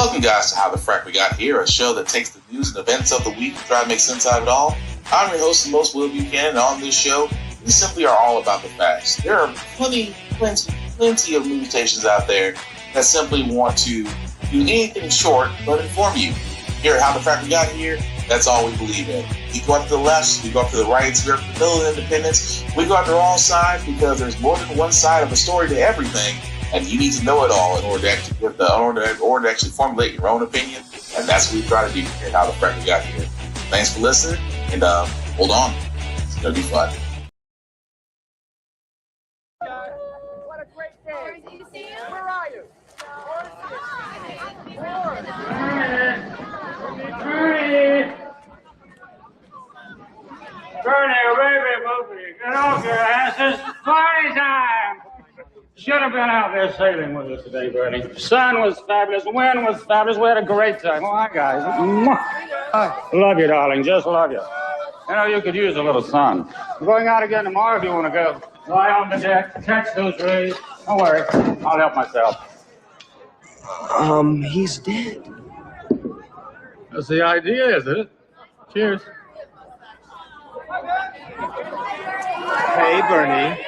Welcome, guys, to How the Frack We Got Here, a show that takes the news and events of the week and try to make sense out of it all. I'm your host, the most Will Buchanan, and on this show, we simply are all about the facts. There are plenty of news stations out there that simply want to do anything short but inform you. Here at How the Frack We Got Here, that's all we believe in. We go up to the left, we go up to the right, we go up to the middle of independence, we go up to all sides because there's more than one side of a story to everything. And you need to know it all in order to actually formulate your own opinion. And that's what we try to do here at How the Frack We Got Here. Thanks for listening, and hold on. It's going to be fun. What a great day. Where are you? Bernie, baby, get off your asses. Party time. Should have been out there sailing with us today, Bernie. The sun was fabulous. The wind was fabulous. We had a great time. All right, guys. Love you, darling. Just love you. You know, you could use a little sun. I'm going out again tomorrow if you want to go. Lie on the deck, catch those rays. Don't worry. I'll help myself. He's dead. That's the idea, isn't it? Cheers. Hey, Bernie.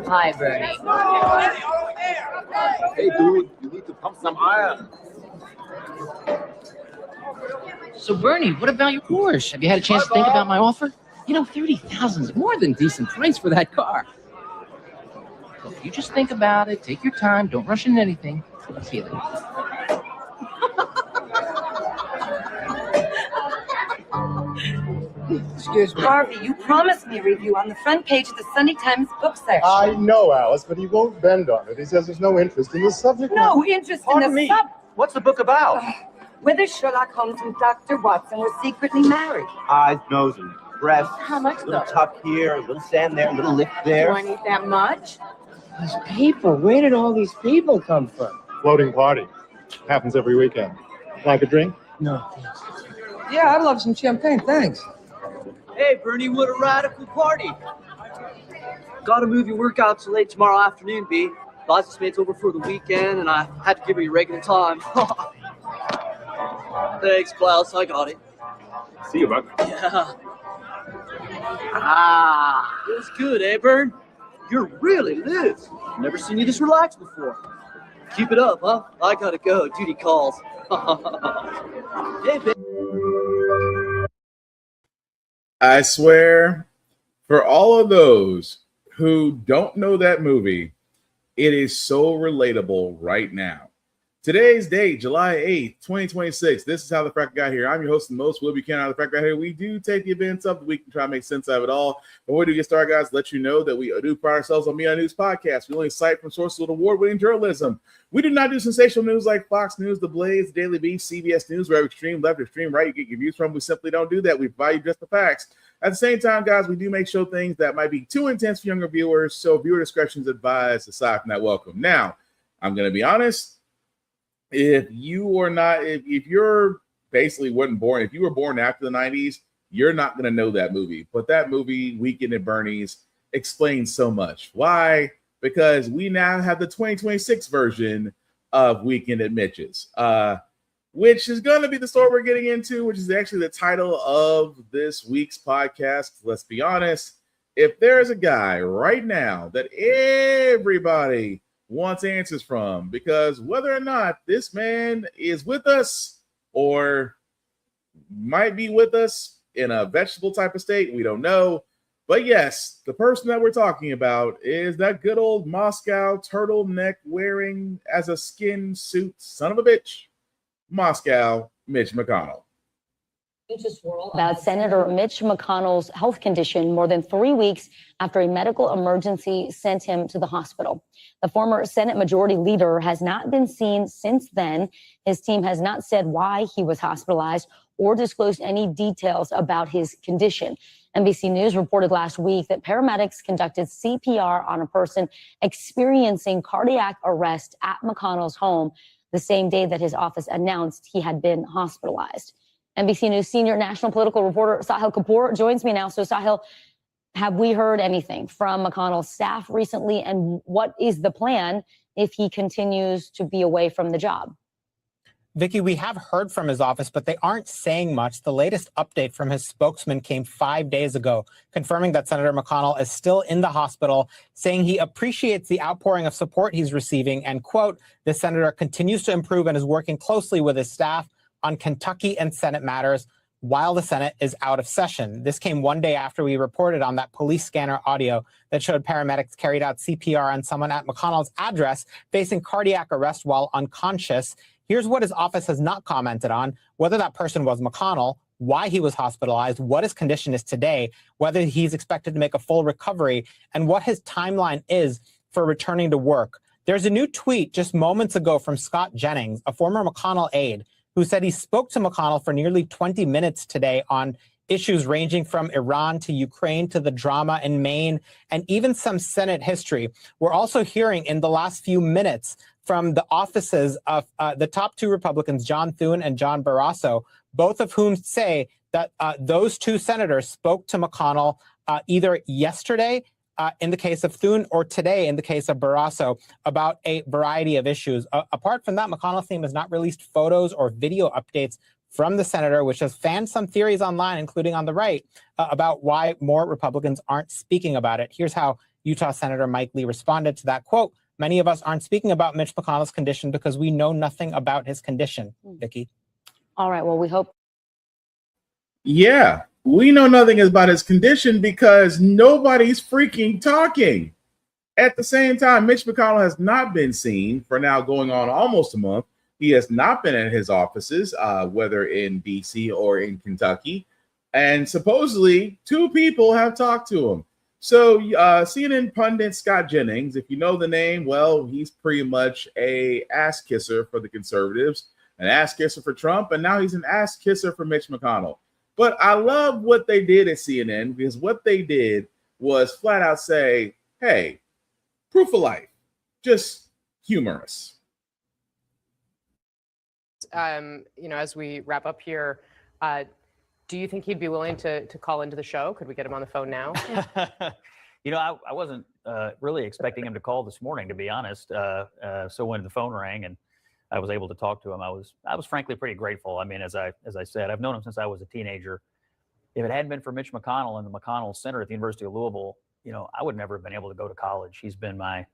Hi, Bernie. Hey, dude, you need to pump some iron. So, Bernie, what about your Porsche? Have you had a chance to think about my offer? You know, $30,000 is more than decent price for that car. Look, you just think about it, take your time, don't rush into anything. I'll see you later. Excuse me. Harvey, you promised me a review on the front page of the Sunday Times book section. I know, Alice, but he won't bend on it. He says there's no interest in the subject. No interest in the subject. What's the book about? Whether Sherlock Holmes and Dr. Watson were secretly married. Eyes, nose, and breasts. How much, A little though? tuck here, a little sand there, a little lift Do there. I need that much? These people, where did all these people come from? Floating party. Happens every weekend. Like a drink? No. Yeah, I'd love some champagne, thanks. Hey, Bernie, what a radical party. Gotta move your workout till late tomorrow afternoon, B. Lots of mates over for the weekend, and I had to give you your regular time. Thanks, Klaus, I got it. See you, bud. Yeah. Feels good, eh, Bern? You're really lit. Never seen you this relaxed before. Keep it up, huh? I gotta go. Duty calls. Hey, babe. I swear, for all of those who don't know that movie, it is so relatable right now. Today's date, July 8th, 2026. This is How the Frack Got Here. I'm your host, the most Will Buchanan. How the Frack Got Here. We do take the events of the week and try to make sense of it all. Before we do get started, guys, let you know that we do pride ourselves on Me On News podcast. We only cite from sources with award-winning journalism. We do not do sensational news like Fox News, The Blaze, The Daily Beast, CBS News, wherever extreme left or extreme right you get your views from. We simply don't do that. We provide you just the facts. At the same time, guys, we do make show things that might be too intense for younger viewers, so viewer discretion is advised. Aside from that, welcome. Now, I'm going to be honest. If you're basically wasn't born, if you were born after the 90s, you're not going to know that movie. But that movie, Weekend at Bernie's, explains so much. Why? Because we now have the 2026 version of Weekend at Mitch's, which is going to be the story we're getting into, which is actually the title of this week's podcast. Let's be honest. If there's a guy right now that everybody wants answers from, because whether or not this man is with us or might be with us in a vegetable type of state, we don't know. But yes, the person that we're talking about is that good old Moscow turtleneck wearing as a skin suit son of a bitch, Moscow Mitch McConnell. About Senator Mitch McConnell's health condition more than 3 weeks after a medical emergency sent him to the hospital. The former Senate Majority Leader has not been seen since then. His team has not said why he was hospitalized or disclosed any details about his condition. NBC News reported last week that paramedics conducted CPR on a person experiencing cardiac arrest at McConnell's home the same day that his office announced he had been hospitalized. NBC News senior national political reporter Sahil Kapoor joins me now. So, Sahil, Have we heard anything from McConnell's staff recently? And what is the plan if he continues to be away from the job? Vicky, we have heard from his office, but they aren't saying much. The latest update from his spokesman came 5 days ago, confirming that Senator McConnell is still in the hospital, saying he appreciates the outpouring of support he's receiving. And, quote, the senator continues to improve and is working closely with his staff on Kentucky and Senate matters while the Senate is out of session. This came 1 day after we reported on that police scanner audio that showed paramedics carried out CPR on someone at McConnell's address facing cardiac arrest while unconscious. Here's what his office has not commented on: whether that person was McConnell, why he was hospitalized, what his condition is today, whether he's expected to make a full recovery, and what his timeline is for returning to work. There's a new tweet just moments ago from Scott Jennings, a former McConnell aide, who said he spoke to McConnell for nearly 20 minutes today on issues ranging from Iran to Ukraine to the drama in Maine and even some Senate history. We're also hearing in the last few minutes from the offices of the top two Republicans, John Thune and John Barrasso, both of whom say that those two senators spoke to McConnell either yesterday in the case of Thune or today in the case of Barrasso about a variety of issues. Apart from that, McConnell's team has not released photos or video updates from the senator, which has fanned some theories online, including on the right, about why more Republicans aren't speaking about it. Here's how Utah Senator Mike Lee responded to that. Quote, many of us aren't speaking about Mitch McConnell's condition because we know nothing about his condition. Vicky. All right, well, we hope. Yeah, we know nothing about his condition because nobody's freaking talking. At the same time, Mitch McConnell has not been seen for now going on almost a month. He has not been at his offices, whether in D.C. or in Kentucky. And supposedly, two people have talked to him. So CNN pundit Scott Jennings, if you know the name, well, he's pretty much a ass kisser for the conservatives, an ass kisser for Trump, and now he's an ass kisser for Mitch McConnell. But I love what they did at CNN, because what they did was flat out say, hey, proof of life, just humorous. As we wrap up here, do you think he'd be willing to call into the show? Could we get him on the phone now? I wasn't really expecting him to call this morning, to be honest. So when the phone rang and I was able to talk to him, I was frankly pretty grateful. I mean, as I said, I've known him since I was a teenager. If it hadn't been for Mitch McConnell and the McConnell Center at the University of Louisville, I would never have been able to go to college. He's been my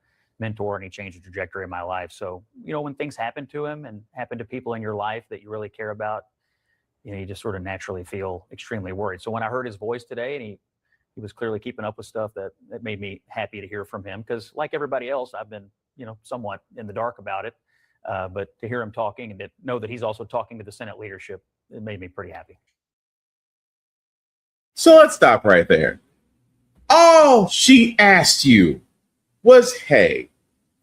mentor and he changed the trajectory of my life. So, when things happen to him and happen to people in your life that you really care about, you just sort of naturally feel extremely worried. So when I heard his voice today and he was clearly keeping up with stuff, that made me happy to hear from him, because like everybody else, I've been, somewhat in the dark about it. But to hear him talking and to know that he's also talking to the Senate leadership, it made me pretty happy. So let's stop right there. All she asked you was, hey,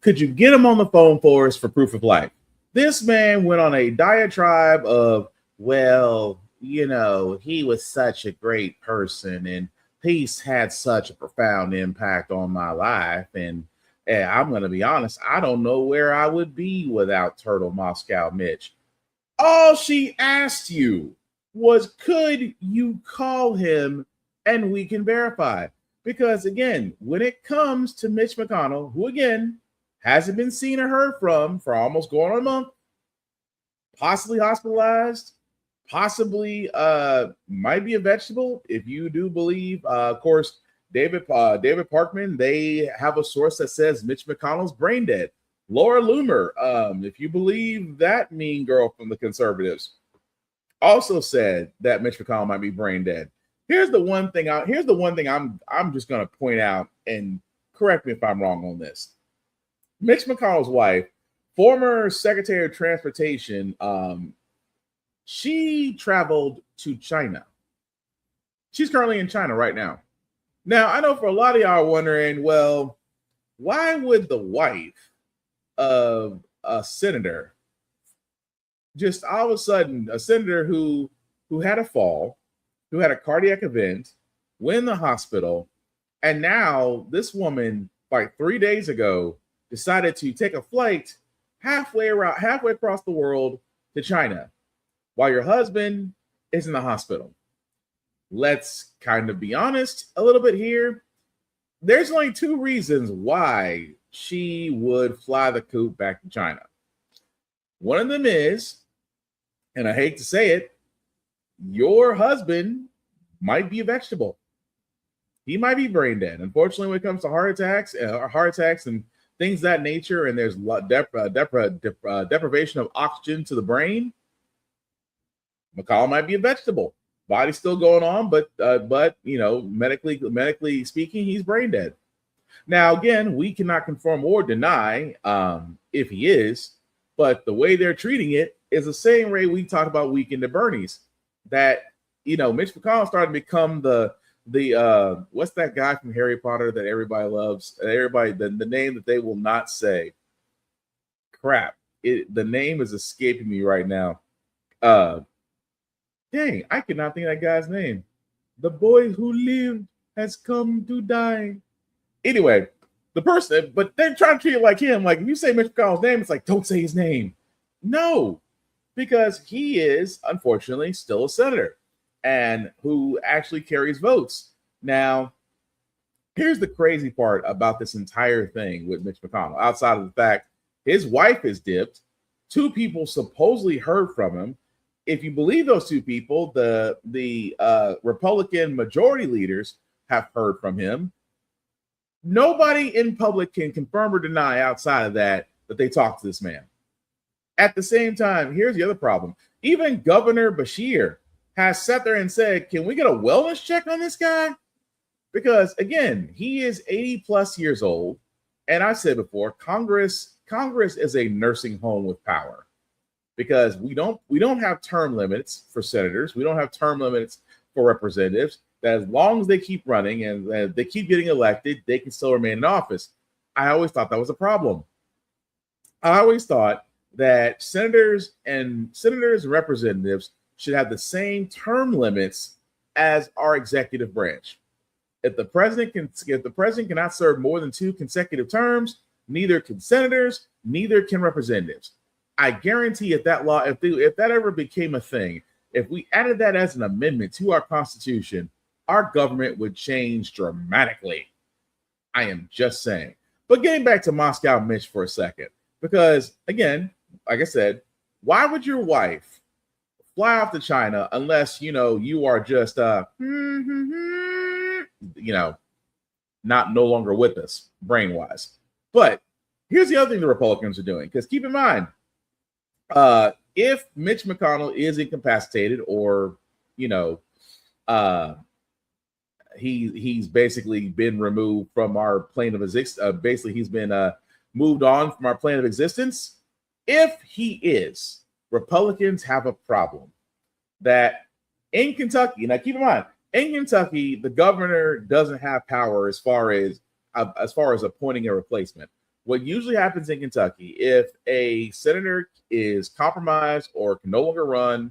could you get him on the phone for us for proof of life? This man went on a diatribe of, well, he was such a great person and peace had such a profound impact on my life. And I'm going to be honest, I don't know where I would be without Turtle Moscow Mitch. All she asked you was, could you call him and we can verify? Because again, when it comes to Mitch McConnell, who again hasn't been seen or heard from for almost going on a month, possibly hospitalized, possibly might be a vegetable, if you do believe, of course, David Parkman, they have a source that says Mitch McConnell's brain dead. Laura Loomer, if you believe that mean girl from the conservatives, also said that Mitch McConnell might be brain dead. Here's the one thing I'm just going to point out, and correct me if I'm wrong on this. Mitch McConnell's wife, former Secretary of Transportation, she traveled to China. She's currently in China right now. Now, I know for a lot of y'all are wondering, well, why would the wife of a senator, just all of a sudden, a senator who had a fall, who had a cardiac event, went in the hospital, and now this woman, like 3 days ago, decided to take a flight halfway across the world to China, while your husband is in the hospital? let's kind of be honest a little bit here. There's only two reasons why she would fly the coop back to China. One of them is, and I hate to say it, your husband might be a vegetable. He might be brain dead. Unfortunately, when it comes to heart attacks and things of that nature, and there's deprivation of oxygen to the brain, McCall might be a vegetable. Body's still going on, but medically speaking, he's brain dead. Now, again, we cannot confirm or deny if he is, but the way they're treating it is the same way we talked about Weekend at Bernie's. That Mitch McConnell started to become the what's that guy from Harry Potter that everybody loves? The name that they will not say. Crap! The name is escaping me right now. Dang, I cannot think of that guy's name. The boy who lived has come to die. Anyway, the person, but they're trying to treat it like him. Like if you say Mitch McConnell's name, it's like, don't say his name. No, because he is, unfortunately, still a senator and who actually carries votes. Now, here's the crazy part about this entire thing with Mitch McConnell, outside of the fact his wife is dipped. Two people supposedly heard from him. If you believe those two people, the Republican majority leaders have heard from him. Nobody in public can confirm or deny outside of that they talked to this man. At the same time, here's the other problem. Even Governor Beshear has sat there and said, can we get a wellness check on this guy? Because, again, he is 80 plus years old. And I said before, Congress is a nursing home with power. Because we don't have term limits for senators. We don't have term limits for representatives. That as long as they keep running and they keep getting elected, they can still remain in office. I always thought that was a problem. I always thought that senators and representatives should have the same term limits as our executive branch. If the president cannot serve more than 2 consecutive terms, neither can senators, neither can representatives. I guarantee if that ever became a thing, if we added that as an amendment to our Constitution, our government would change dramatically. I am just saying. But getting back to Moscow Mitch for a second, because again, like I said, why would your wife fly off to China unless you are just not no longer with us brain-wise? But here's the other thing the Republicans are doing, because keep in mind, if Mitch McConnell is incapacitated or he's basically been removed from our plane of existence, basically he's been moved on from our plane of existence. If he is, Republicans have a problem that in Kentucky, now keep in mind, in Kentucky, the governor doesn't have power as far as appointing a replacement. What usually happens in Kentucky, if a senator is compromised or can no longer run,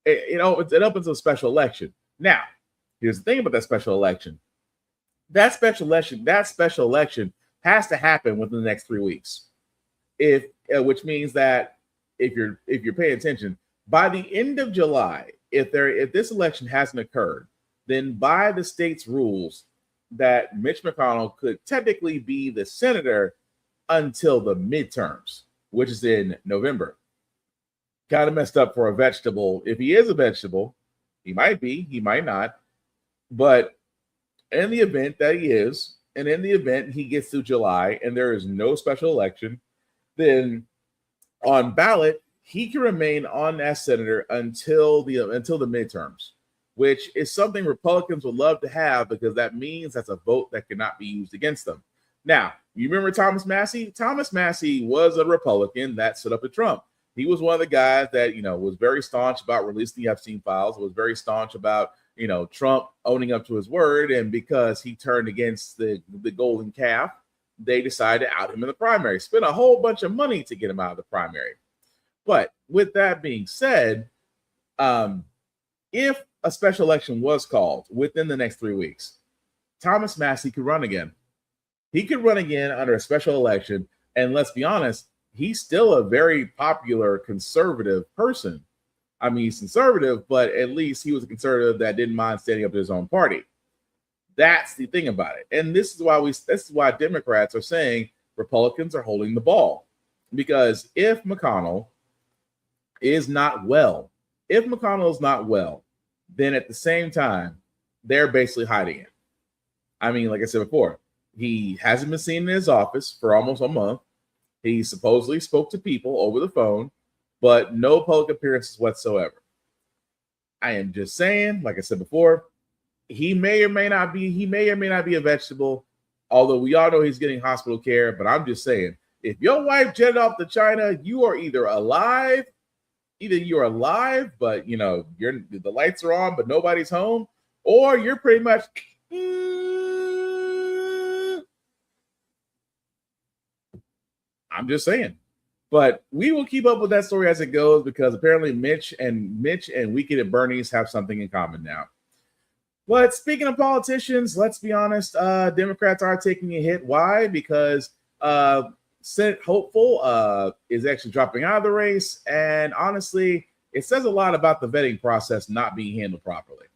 it opens a special election. Now, here's the thing about that special election. That special election has to happen within the next 3 weeks. Which means that if you're paying attention, by the end of July, if this election hasn't occurred, then by the state's rules, that Mitch McConnell could technically be the senator until the midterms, which is in November. Kind of messed up for a vegetable. If he is a vegetable, he might be, he might not. But in the event that he is, and in the event he gets through July and there is no special election, then on ballot, he can remain on as senator until the midterms, which is something Republicans would love to have, because that means that's a vote that cannot be used against them. Now, you remember Thomas Massey? Thomas Massey was a Republican that stood up to Trump. He was one of the guys that, was very staunch about releasing the Epstein files, was very staunch about, Trump owning up to his word. And because he turned against the golden calf, they decided to out him in the primary, spent a whole bunch of money to get him out of the primary. But with that being said, if a special election was called within the next 3 weeks, Thomas Massey could run again. He could run again under a special election. And let's be honest, he's still a very popular conservative person. I mean, he's conservative, but at least he was a conservative that didn't mind standing up to his own party. That's the thing about it. And this is why Democrats are saying Republicans are holding the ball. Because if McConnell is not well, then at the same time, they're basically hiding it. I mean, like I said before, he hasn't been seen in his office for almost a month. He supposedly spoke to people over the phone, but no public appearances whatsoever. I am just saying, like I said before, he may or may not be a vegetable, although we all know he's getting hospital care. But I'm just saying, if your wife jetted off to China, you are either you're alive, but the lights are on, but nobody's home, or you're pretty much I'm just saying. But we will keep up with that story as it goes, because apparently Mitch and Weekend at Bernie's have something in common now. But speaking of politicians, let's be honest, Democrats are taking a hit. Why? Because Senate hopeful is actually dropping out of the race. And honestly, it says a lot about the vetting process not being handled properly.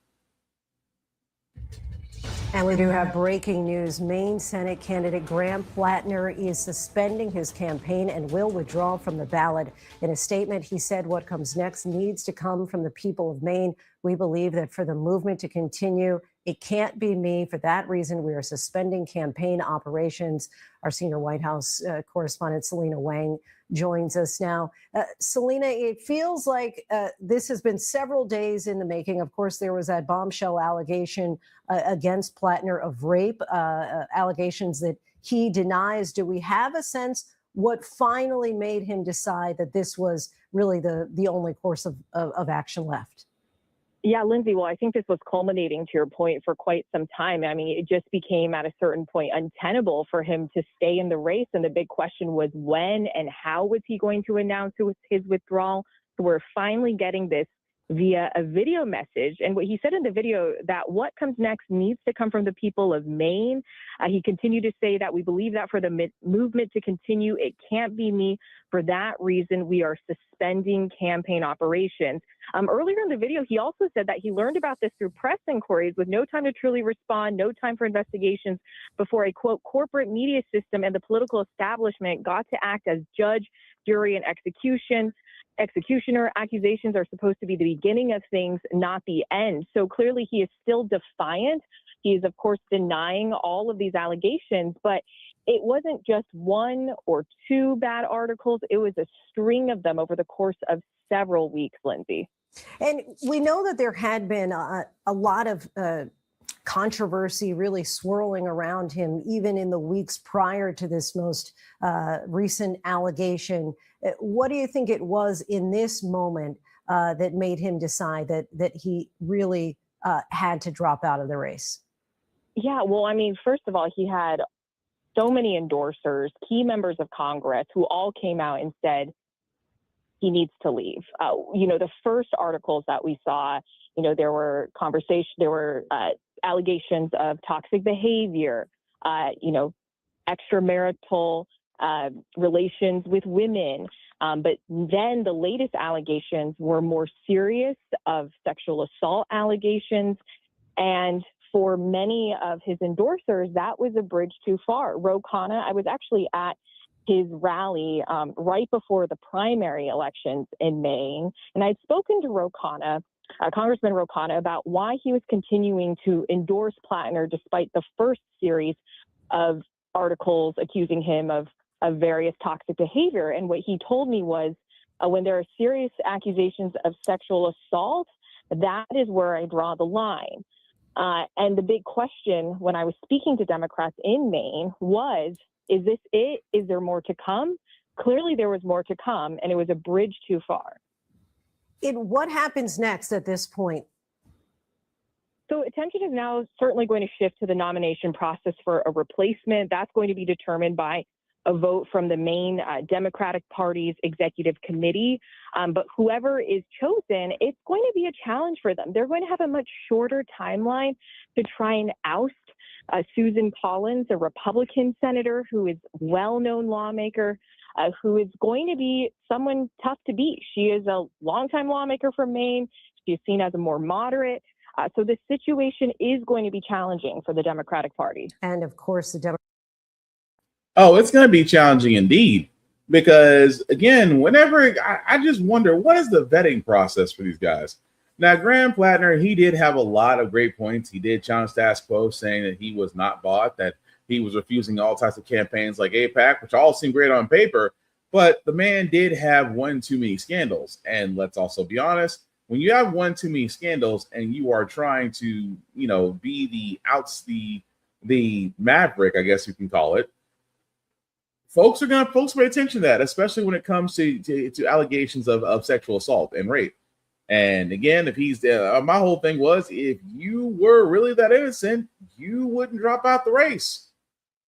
And we do have breaking news. Maine Senate candidate Graham Flatner is suspending his campaign and will withdraw from the ballot. In a statement, he said what comes next needs to come from the people of Maine. We believe that for the movement to continue, it can't be me. For that reason, we are suspending campaign operations. Our senior White House correspondent, Selena Wang, joins us now. Selena, it feels like this has been several days in the making. Of course, there was that bombshell allegation against Flatner of rape, allegations that he denies. Do we have a sense what finally made him decide that this was really the only course of action left? Yeah, Lindsay, well, I think this was culminating, to your point, for quite some time. I mean, it just became at a certain point untenable for him to stay in the race. And the big question was when and how was he going to announce his withdrawal? So we're finally getting this via a video message. And what he said in the video, that what comes next needs to come from the people of Maine. He continued to say that we believe that for the movement to continue, it can't be me. For that reason, we are suspending campaign operations. Earlier in the video, he also said that he learned about this through press inquiries with no time to truly respond, no time for investigations before a, quote, corporate media system and the political establishment got to act as judge, jury, and executioner. Accusations are supposed to be the beginning of things, not the end. So clearly he is still defiant. He is, of course, denying all of these allegations, but it wasn't just one or two bad articles. It was a string of them over the course of several weeks, Lindsay. And we know that there had been a lot of controversy really swirling around him, even in the weeks prior to this most recent allegation. What do you think it was in this moment that made him decide that he really had to drop out of the race? Yeah, well, I mean, first of all, he had so many endorsers, key members of Congress, who all came out and said he needs to leave. The first articles that we saw, there were allegations of toxic behavior, extramarital relations with women. But then the latest allegations were more serious, of sexual assault allegations. And for many of his endorsers, that was a bridge too far. Ro Khanna, I was actually at his rally right before the primary elections in Maine. And I'd spoken to Ro Khanna, Congressman Ro Khanna, about why he was continuing to endorse Flatner despite the first series of articles accusing him of various toxic behavior. And what he told me was when there are serious accusations of sexual assault, that is where I draw the line. And the big question when I was speaking to Democrats in Maine was, is this it? Is there more to come? Clearly there was more to come, and it was a bridge too far. What happens next at this point? So attention is now certainly going to shift to the nomination process for a replacement. That's going to be determined by a vote from the Maine Democratic Party's executive committee. But whoever is chosen, it's going to be a challenge for them. They're going to have a much shorter timeline to try and oust Susan Collins, a Republican senator who is a well-known lawmaker, who is going to be someone tough to beat. She is a longtime lawmaker from Maine. She is seen as a more moderate. So this situation is going to be challenging for the Democratic Party. And of course, Oh, it's going to be challenging indeed. Because again, whenever I just wonder, what is the vetting process for these guys? Now, Graham Plattner, he did have a lot of great points. He did challenge status quo, saying that he was not bought, that he was refusing all types of campaigns like AIPAC, which all seem great on paper. But the man did have one too many scandals. And let's also be honest, when you have one too many scandals and you are trying to, be the maverick, I guess you can call it, folks pay attention to that, especially when it comes to allegations of sexual assault and rape. And again, if he's there, my whole thing was, if you were really that innocent, you wouldn't drop out the race,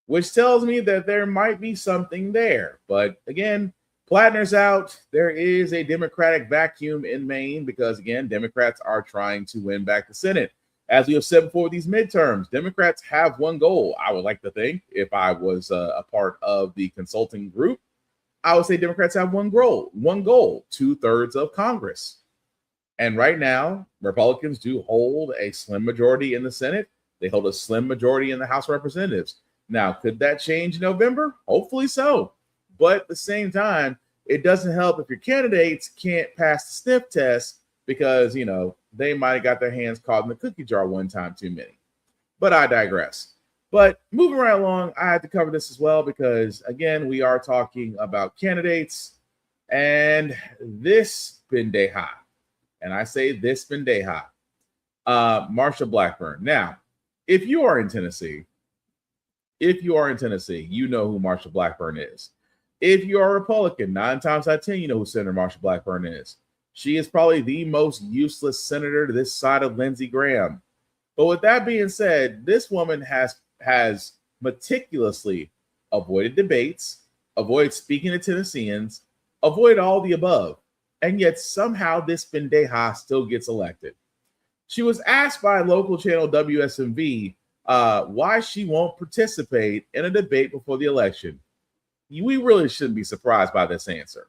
which tells me that there might be something there. But again, Plattner's out. There is a Democratic vacuum in Maine because, again, Democrats are trying to win back the Senate. As we have said before, these midterms, Democrats have one goal. I would like to think, if I was a part of the consulting group, I would say Democrats have one goal, 2/3 of Congress. And right now, Republicans do hold a slim majority in the Senate. They hold a slim majority in the House of Representatives. Now, could that change in November? Hopefully so. But at the same time, it doesn't help if your candidates can't pass the sniff test because, they might have got their hands caught in the cookie jar one time too many. But I digress. But moving right along, I had to cover this as well because, again, we are talking about candidates and this pendeja. And I say this pendeja, Marsha Blackburn. Now, if you are in Tennessee, you know who Marsha Blackburn is. If you are a Republican, 9 times out of 10, you know who Senator Marsha Blackburn is. She is probably the most useless senator to this side of Lindsey Graham. But with that being said, this woman has meticulously avoided debates, avoided speaking to Tennesseans, avoided all the above. And yet somehow this pendeja still gets elected. She was asked by local channel WSMV why she won't participate in a debate before the election. We really shouldn't be surprised by this answer.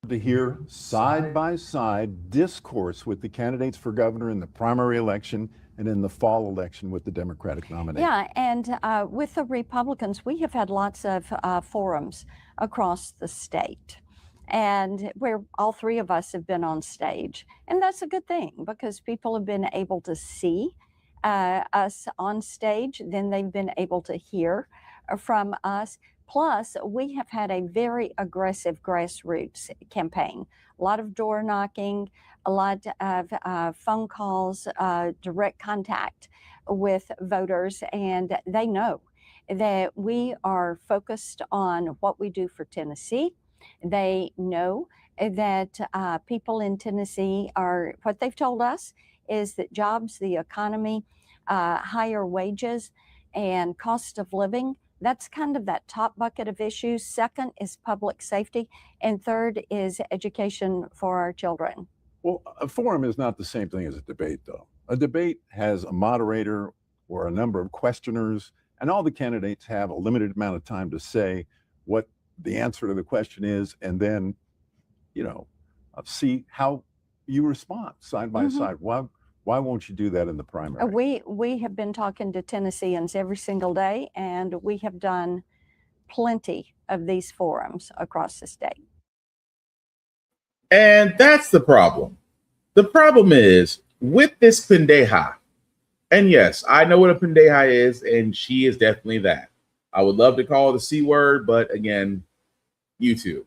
To hear side-by-side discourse with the candidates for governor in the primary election and in the fall election with the Democratic nominee. Yeah, and with the Republicans, we have had lots of forums across the state, and where all three of us have been on stage. And that's a good thing because people have been able to see us on stage, then they've been able to hear from us. Plus, we have had a very aggressive grassroots campaign, a lot of door knocking, a lot of phone calls, direct contact with voters, and they know that we are focused on what we do for Tennessee. They know that people in Tennessee are, what they've told us is that jobs, the economy, higher wages, and cost of living, that's kind of that top bucket of issues. Second is public safety. And third is education for our children. Well, a forum is not the same thing as a debate, though. A debate has a moderator or a number of questioners, and all the candidates have a limited amount of time to say what the answer to the question is, and then, see how you respond side by side. Why won't you do that in the primary? We have been talking to Tennesseans every single day, and we have done plenty of these forums across the state. And that's the problem. The problem is with this pendeja, and yes, I know what a pendeja is, and she is definitely that. I would love to call it the C word, but again, YouTube.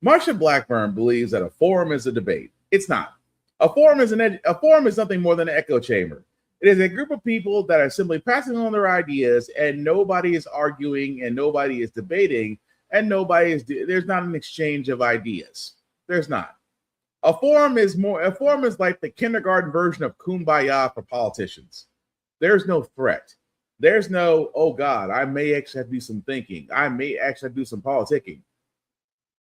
Marsha Blackburn believes that a forum is a debate. It's not. A forum is nothing more than an echo chamber. It is a group of people that are simply passing on their ideas, and nobody is arguing, and nobody is debating, and there's not an exchange of ideas. There's not. A forum is like the kindergarten version of Kumbaya for politicians. There's no threat. There's no, oh God, I may actually have to do some thinking. I may actually have to do some politicking.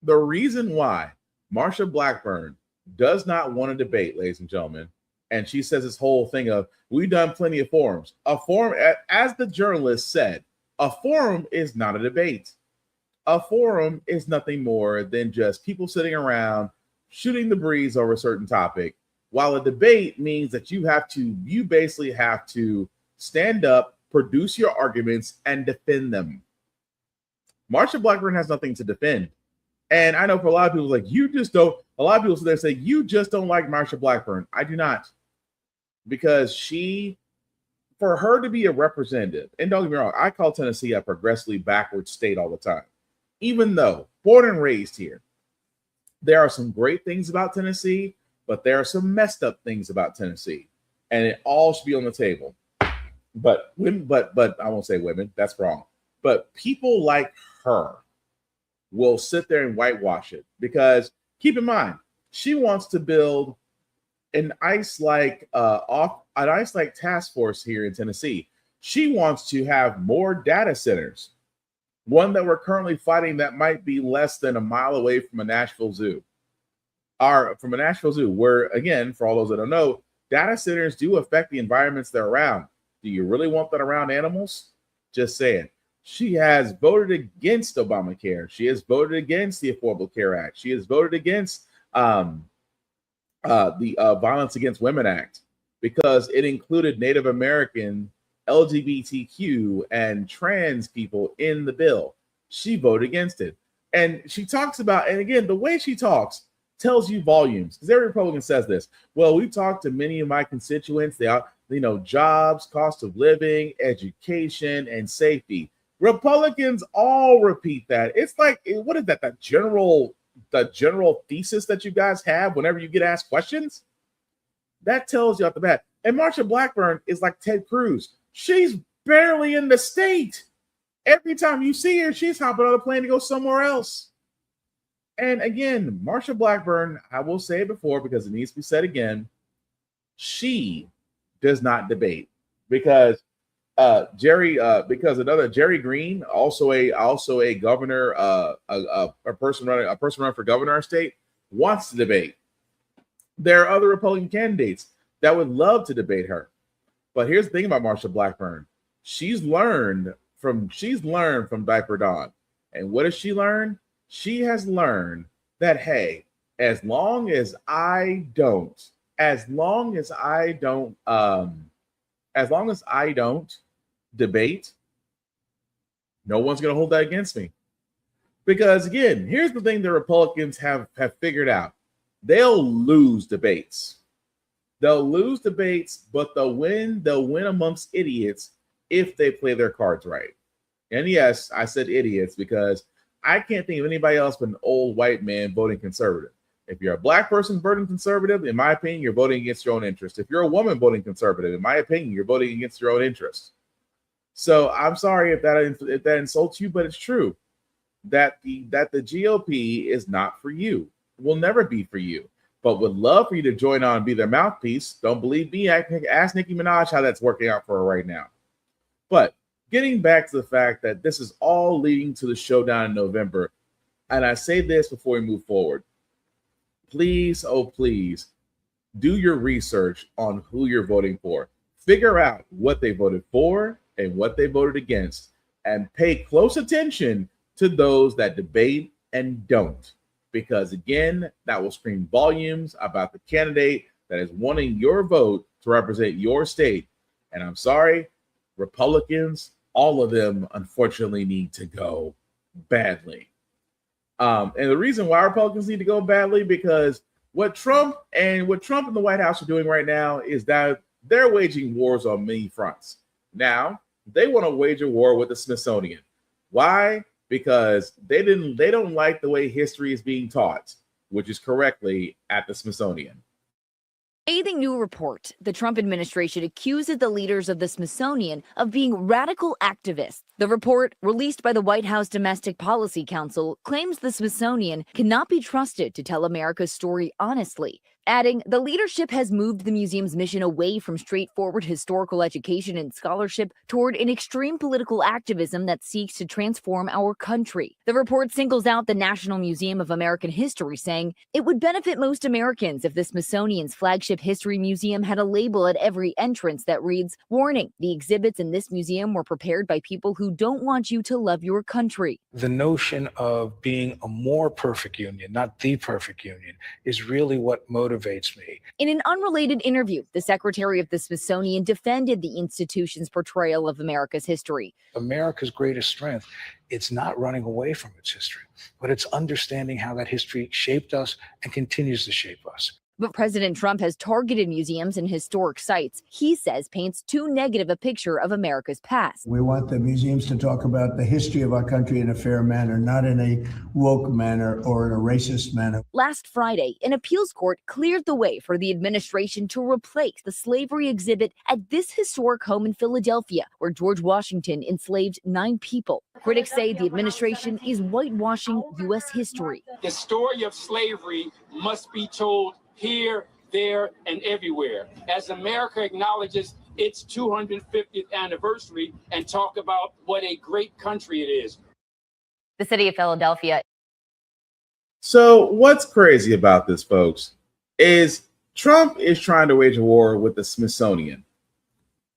The reason why Marsha Blackburn does not want to debate, ladies and gentlemen, and she says this whole thing of, we've done plenty of forums. A forum, as the journalist said, a forum is not a debate. A forum is nothing more than just people sitting around shooting the breeze over a certain topic, while a debate means that you basically have to stand up, produce your arguments, and defend them. Marsha Blackburn has nothing to defend. And I know for a lot of people, like, a lot of people sit there and say, you just don't like Marsha Blackburn. I do not. Because for her to be a representative, and don't get me wrong, I call Tennessee a progressively backward state all the time. Even though born and raised here, there are some great things about Tennessee, but there are some messed up things about Tennessee, and it all should be on the table. But I won't say women. That's wrong. But people like her will sit there and whitewash it, because keep in mind, she wants to build an ICE-like task force here in Tennessee. She wants to have more data centers. One that we're currently fighting that might be less than a mile away from a Nashville Zoo. Where, again, for all those that don't know, data centers do affect the environments they're around. Do you really want that around animals? Just saying. She has voted against Obamacare. She has voted against the Affordable Care Act. She has voted against the Violence Against Women Act, because it included Native American, LGBTQ, and trans people in the bill. She voted against it. And she talks about, and again, the way she talks tells you volumes, because every Republican says this. Well, we talked to many of my constituents. They are, jobs, cost of living, education, and safety. Republicans all repeat that. It's like, what is that? The general thesis that you guys have whenever you get asked questions? That tells you off the bat. And Marsha Blackburn is like Ted Cruz. She's barely in the state. Every time you see her, she's hopping on a plane to go somewhere else. And again, Marsha Blackburn, I will say it before because it needs to be said again, she does not debate, because Jerry Green, also a governor, a person running for governor of our state, wants to debate. There are other Republican candidates that would love to debate her. But here's the thing about Marsha Blackburn. She's learned from Diaper Dawn. And what has she learned? She has learned that, hey, as long as I don't debate, no one's going to hold that against me. Because again, here's the thing the Republicans have figured out. They'll lose debates. They'll lose debates, but they'll win amongst idiots if they play their cards right. And yes, I said idiots because I can't think of anybody else but an old white man voting conservative. If you're a black person voting conservative, in my opinion, you're voting against your own interest. If you're a woman voting conservative, in my opinion, you're voting against your own interest. So I'm sorry if that insults you, but it's true that the GOP is not for you. Will never be for you, but would love for you to join on and be their mouthpiece. Don't believe me? Ask Nicki Minaj how that's working out for her right now. But getting back to the fact that this is all leading to the showdown in November, and I say this before we move forward. Please, oh please, do your research on who you're voting for. Figure out what they voted for and what they voted against, and pay close attention to those that debate and don't. Because again, that will scream volumes about the candidate that is wanting your vote to represent your state. And I'm sorry, Republicans, all of them, unfortunately, need to go badly. And the reason why Republicans need to go badly, because what Trump and the White House are doing right now is that they're waging wars on many fronts. Now, they want to wage a war with the Smithsonian. Why? Because they don't like the way history is being taught, which is correctly at the Smithsonian. A new report. The Trump administration accuses the leaders of the Smithsonian of being radical activists. The report, released by the White House Domestic Policy Council, claims the Smithsonian cannot be trusted to tell America's story honestly. adding, the leadership has moved the museum's mission away from straightforward historical education and scholarship toward an extreme political activism that seeks to transform our country. The report singles out the National Museum of American History, saying it would benefit most Americans if the Smithsonian's flagship history museum had a label at every entrance that reads, "Warning, the exhibits in this museum were prepared by people who don't want you to love your country." The notion of being a more perfect union, not the perfect union, is really what motivates me. In an unrelated interview, the secretary of the Smithsonian defended the institution's portrayal of America's history. America's greatest strength, it's not running away from its history, but it's understanding how that history shaped us and continues to shape us. But President Trump has targeted museums and historic sites he says paints too negative a picture of America's past. We want the museums to talk about the history of our country in a fair manner, not in a woke manner or in a racist manner. Last Friday, an appeals court cleared the way for the administration to replace the slavery exhibit at this historic home in Philadelphia, where George Washington enslaved 9 people. Critics say the administration is whitewashing U.S. history. The story of slavery must be told here, there, and everywhere, as America acknowledges its 250th anniversary and talk about what a great country it is. The city of Philadelphia. So what's crazy about this, folks, is Trump is trying to wage a war with the Smithsonian.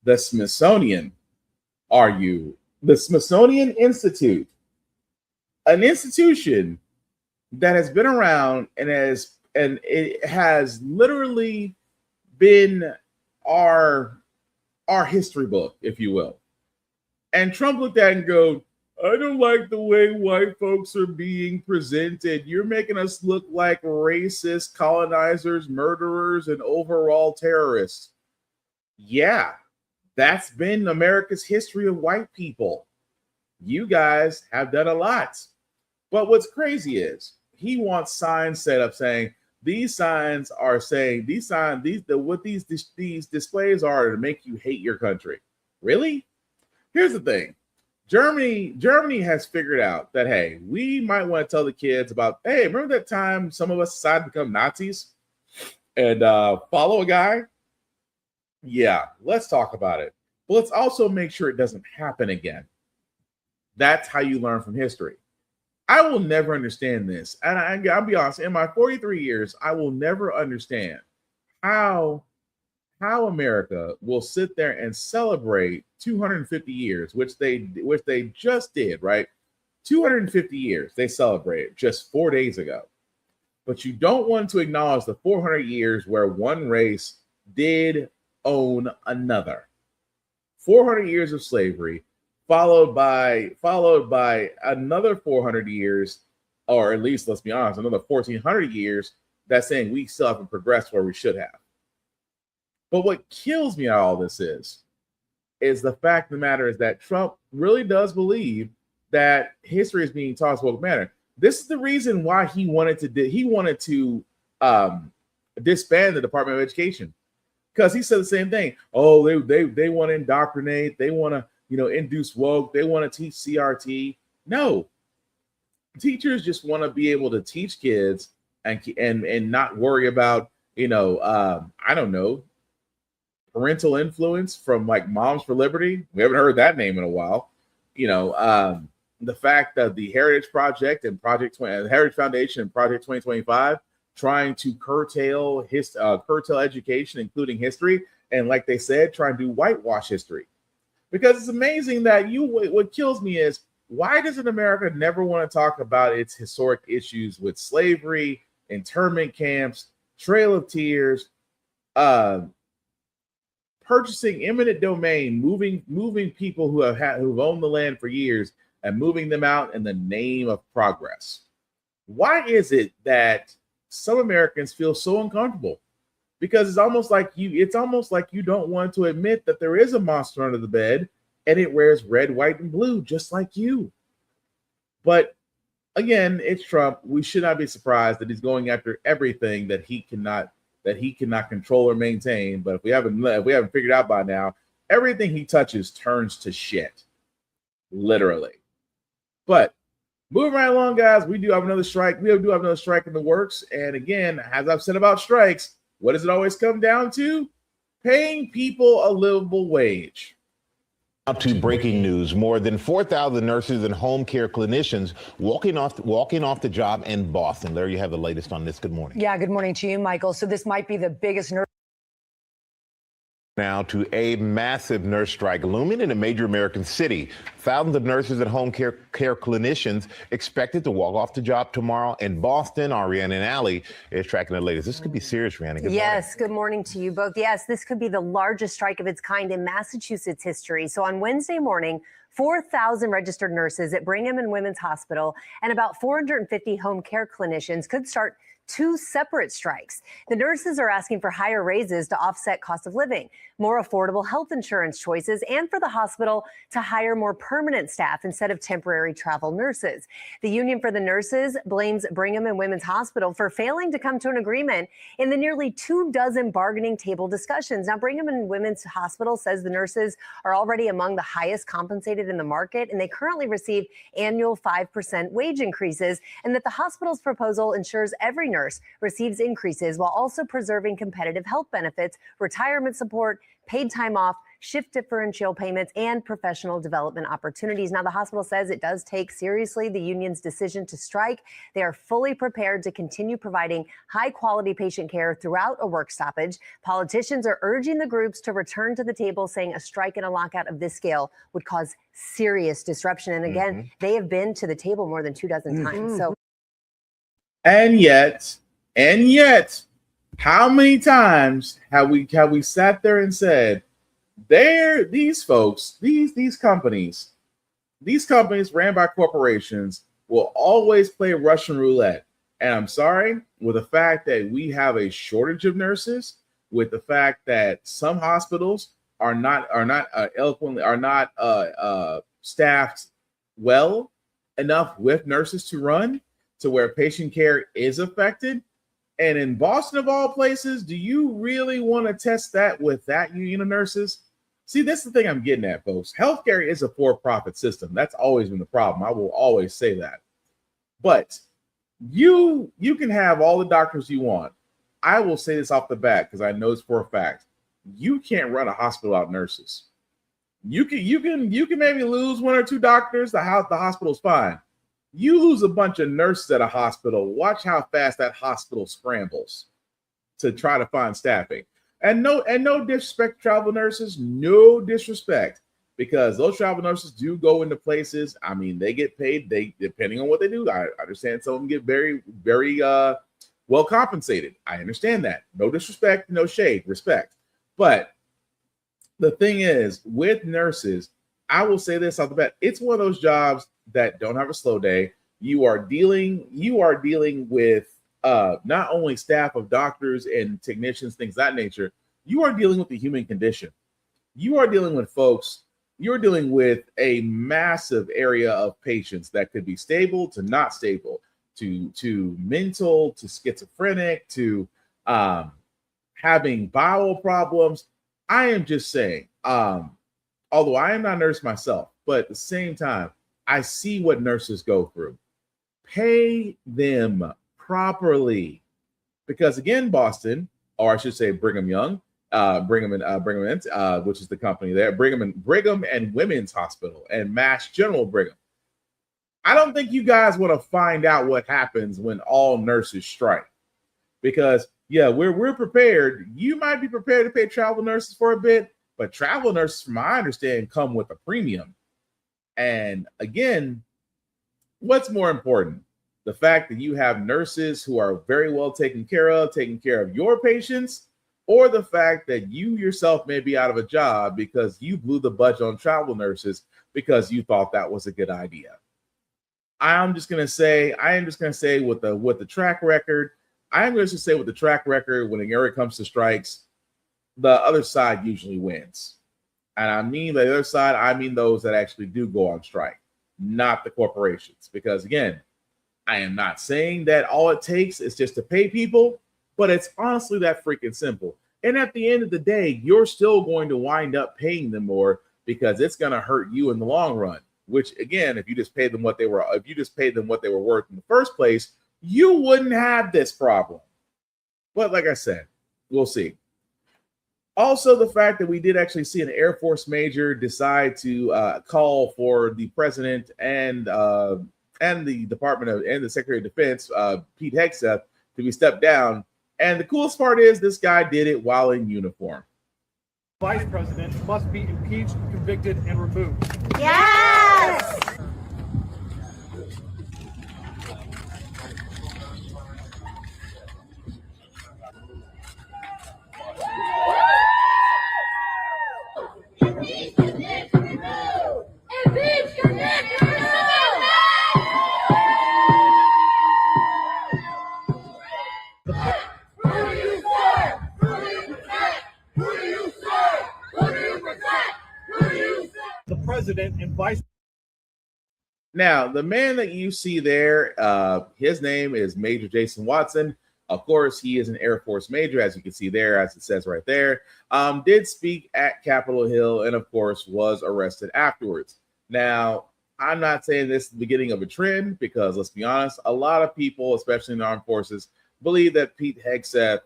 The Smithsonian, the Smithsonian Institute, an institution that has been around and it has literally been our history book, if you will. And Trump looked at it and go, "I don't like the way white folks are being presented. You're making us look like racist colonizers, murderers, and overall terrorists." Yeah, that's been America's history of white people. You guys have done a lot. But what's crazy is he wants signs set up saying, these signs are saying what these displays are to make you hate your country. Really? Here's the thing. Germany has figured out that, hey, we might want to tell the kids about, hey, remember that time some of us decided to become Nazis and follow a guy? Yeah, let's talk about it. But let's also make sure it doesn't happen again. That's how you learn from history. I will never understand this. And I'll be honest, in my 43 years, I will never understand how America will sit there and celebrate 250 years, which they just did, right? 250 years they celebrated just 4 days ago. But you don't want to acknowledge the 400 years where one race did own another. 400 years of slavery, followed by another 400 years, or at least, let's be honest, another 1,400 years that's saying we still haven't progressed where we should have. But what kills me out of all this is the fact of the matter is that Trump really does believe that history is being taught as woke manner. This is the reason why he wanted to disband the Department of Education, because he said the same thing. Oh, they want to indoctrinate, they want to induce woke, they want to teach CRT. No, teachers just want to be able to teach kids and not worry about I don't know, parental influence from like Moms for Liberty. We haven't heard that name in a while. The fact that the Heritage Project and the Heritage Foundation and Project 2025 trying to curtail education, including history, and like they said, trying to whitewash history. Because it's amazing that what kills me is, why doesn't America never want to talk about its historic issues with slavery, internment camps, Trail of Tears, purchasing eminent domain, moving people who've owned the land for years and moving them out in the name of progress? Why is it that some Americans feel so uncomfortable? Because it's almost like you don't want to admit that there is a monster under the bed and it wears red, white, and blue, just like you. But again, it's Trump. We should not be surprised that he's going after everything that he cannot control or maintain. But if we haven't figured out by now, everything he touches turns to shit, literally. But moving right along, guys, we do have another strike. We do have another strike in the works. And again, as I've said about strikes, What does it always come down to? Paying people a livable wage. Now to breaking news. More than 4,000 nurses and home care clinicians walking off the job in Boston. Larry, you have the latest on this. Good morning. Yeah, good morning to you, Michael. So this might be the biggest nurse. Now to a massive nurse strike looming in a major American city. Thousands of nurses and home care clinicians expected to walk off the job tomorrow in Boston. Ariana and Allie is tracking the latest. This could be serious, Rihanna. Good Yes, good morning to you both. Yes, this could be the largest strike of its kind in Massachusetts history. So on Wednesday morning, 4,000 registered nurses at Brigham and Women's Hospital and about 450 home care clinicians could start 2 separate strikes. The nurses are asking for higher raises to offset cost of living, more affordable health insurance choices, and for the hospital to hire more permanent staff instead of temporary travel nurses. The Union for the Nurses blames Brigham and Women's Hospital for failing to come to an agreement in the nearly 24 bargaining table discussions. Now, Brigham and Women's Hospital says the nurses are already among the highest compensated in the market, and they currently receive annual 5% wage increases, and that the hospital's proposal ensures every nurse receives increases while also preserving competitive health benefits, retirement support, paid time off, shift differential payments, and professional development opportunities. Now, the hospital says it does take seriously the union's decision to strike. They are fully prepared to continue providing high-quality patient care throughout a work stoppage. Politicians are urging the groups to return to the table, saying a strike and a lockout of this scale would cause serious disruption. And again, they have been to the table more than 24 times. So. And yet, how many times have we sat there and said, these folks, these companies ran by corporations will always play Russian roulette. And I'm sorry, with the fact that we have a shortage of nurses, with the fact that some hospitals are not staffed well enough with nurses to run to where patient care is affected. And in Boston, of all places, do you really want to test that with that union of nurses? See, this is the thing I'm getting at, folks. Healthcare is a for-profit system. That's always been the problem. I will always say that. But you can have all the doctors you want. I will say this off the bat because I know it's for a fact. You can't run a hospital without nurses. You can maybe lose 1 or 2 doctors. The hospital's fine. You lose a bunch of nurses at a hospital. Watch how fast that hospital scrambles to try to find staffing. And no disrespect to travel nurses, no disrespect, because those travel nurses do go into places. I mean, they get paid. They depending on what they do. I understand some of them get very, very well compensated. I understand that. No disrespect, no shade, respect. But the thing is, with nurses, I will say this off the bat: it's one of those jobs that don't have a slow day. You are dealing with not only staff of doctors and technicians, things of that nature. You are dealing with the human condition. You are dealing with folks. You're dealing with a massive area of patients that could be stable to not stable, to mental, to schizophrenic, to having bowel problems. I am just saying, although I am not a nurse myself, but at the same time, I see what nurses go through. Pay them properly, because again, Boston, or I should say Brigham Young, Brigham, which is the company there, Brigham and Women's Hospital and Mass General Brigham. I don't think you guys want to find out what happens when all nurses strike, because yeah, we're prepared. You might be prepared to pay travel nurses for a bit, but travel nurses, from my understanding, come with a premium. And again, what's more important? The fact that you have nurses who are very well taken care of your patients, or the fact that you yourself may be out of a job because you blew the budget on travel nurses because you thought that was a good idea. I am just going to say with the track record, when it comes to strikes, the other side usually wins. And I mean the other side, I mean those that actually do go on strike, not the corporations. Because again, I am not saying that all it takes is just to pay people, but it's honestly that freaking simple. And at the end of the day, you're still going to wind up paying them more because it's going to hurt you in the long run. Which again, if you just paid them what they were worth in the first place, you wouldn't have this problem. But like I said, We'll see. Also, the fact that we did actually see an Air Force major decide to call for the president and the Department of and the Secretary of Defense, Pete Hegseth, to be stepped down. And the coolest part is this guy did it while in uniform. Vice president must be impeached, convicted, and removed. Yes! The president and vice. Now, the man that you see there, his name is Major Jason Watson. Of course, he is an Air Force major, as you can see there, as it says right there. Did speak at Capitol Hill and, of course, was arrested afterwards. Now, I'm not saying this is the beginning of a trend because, let's be honest, a lot of people, especially in the armed forces, believe that Pete Hegseth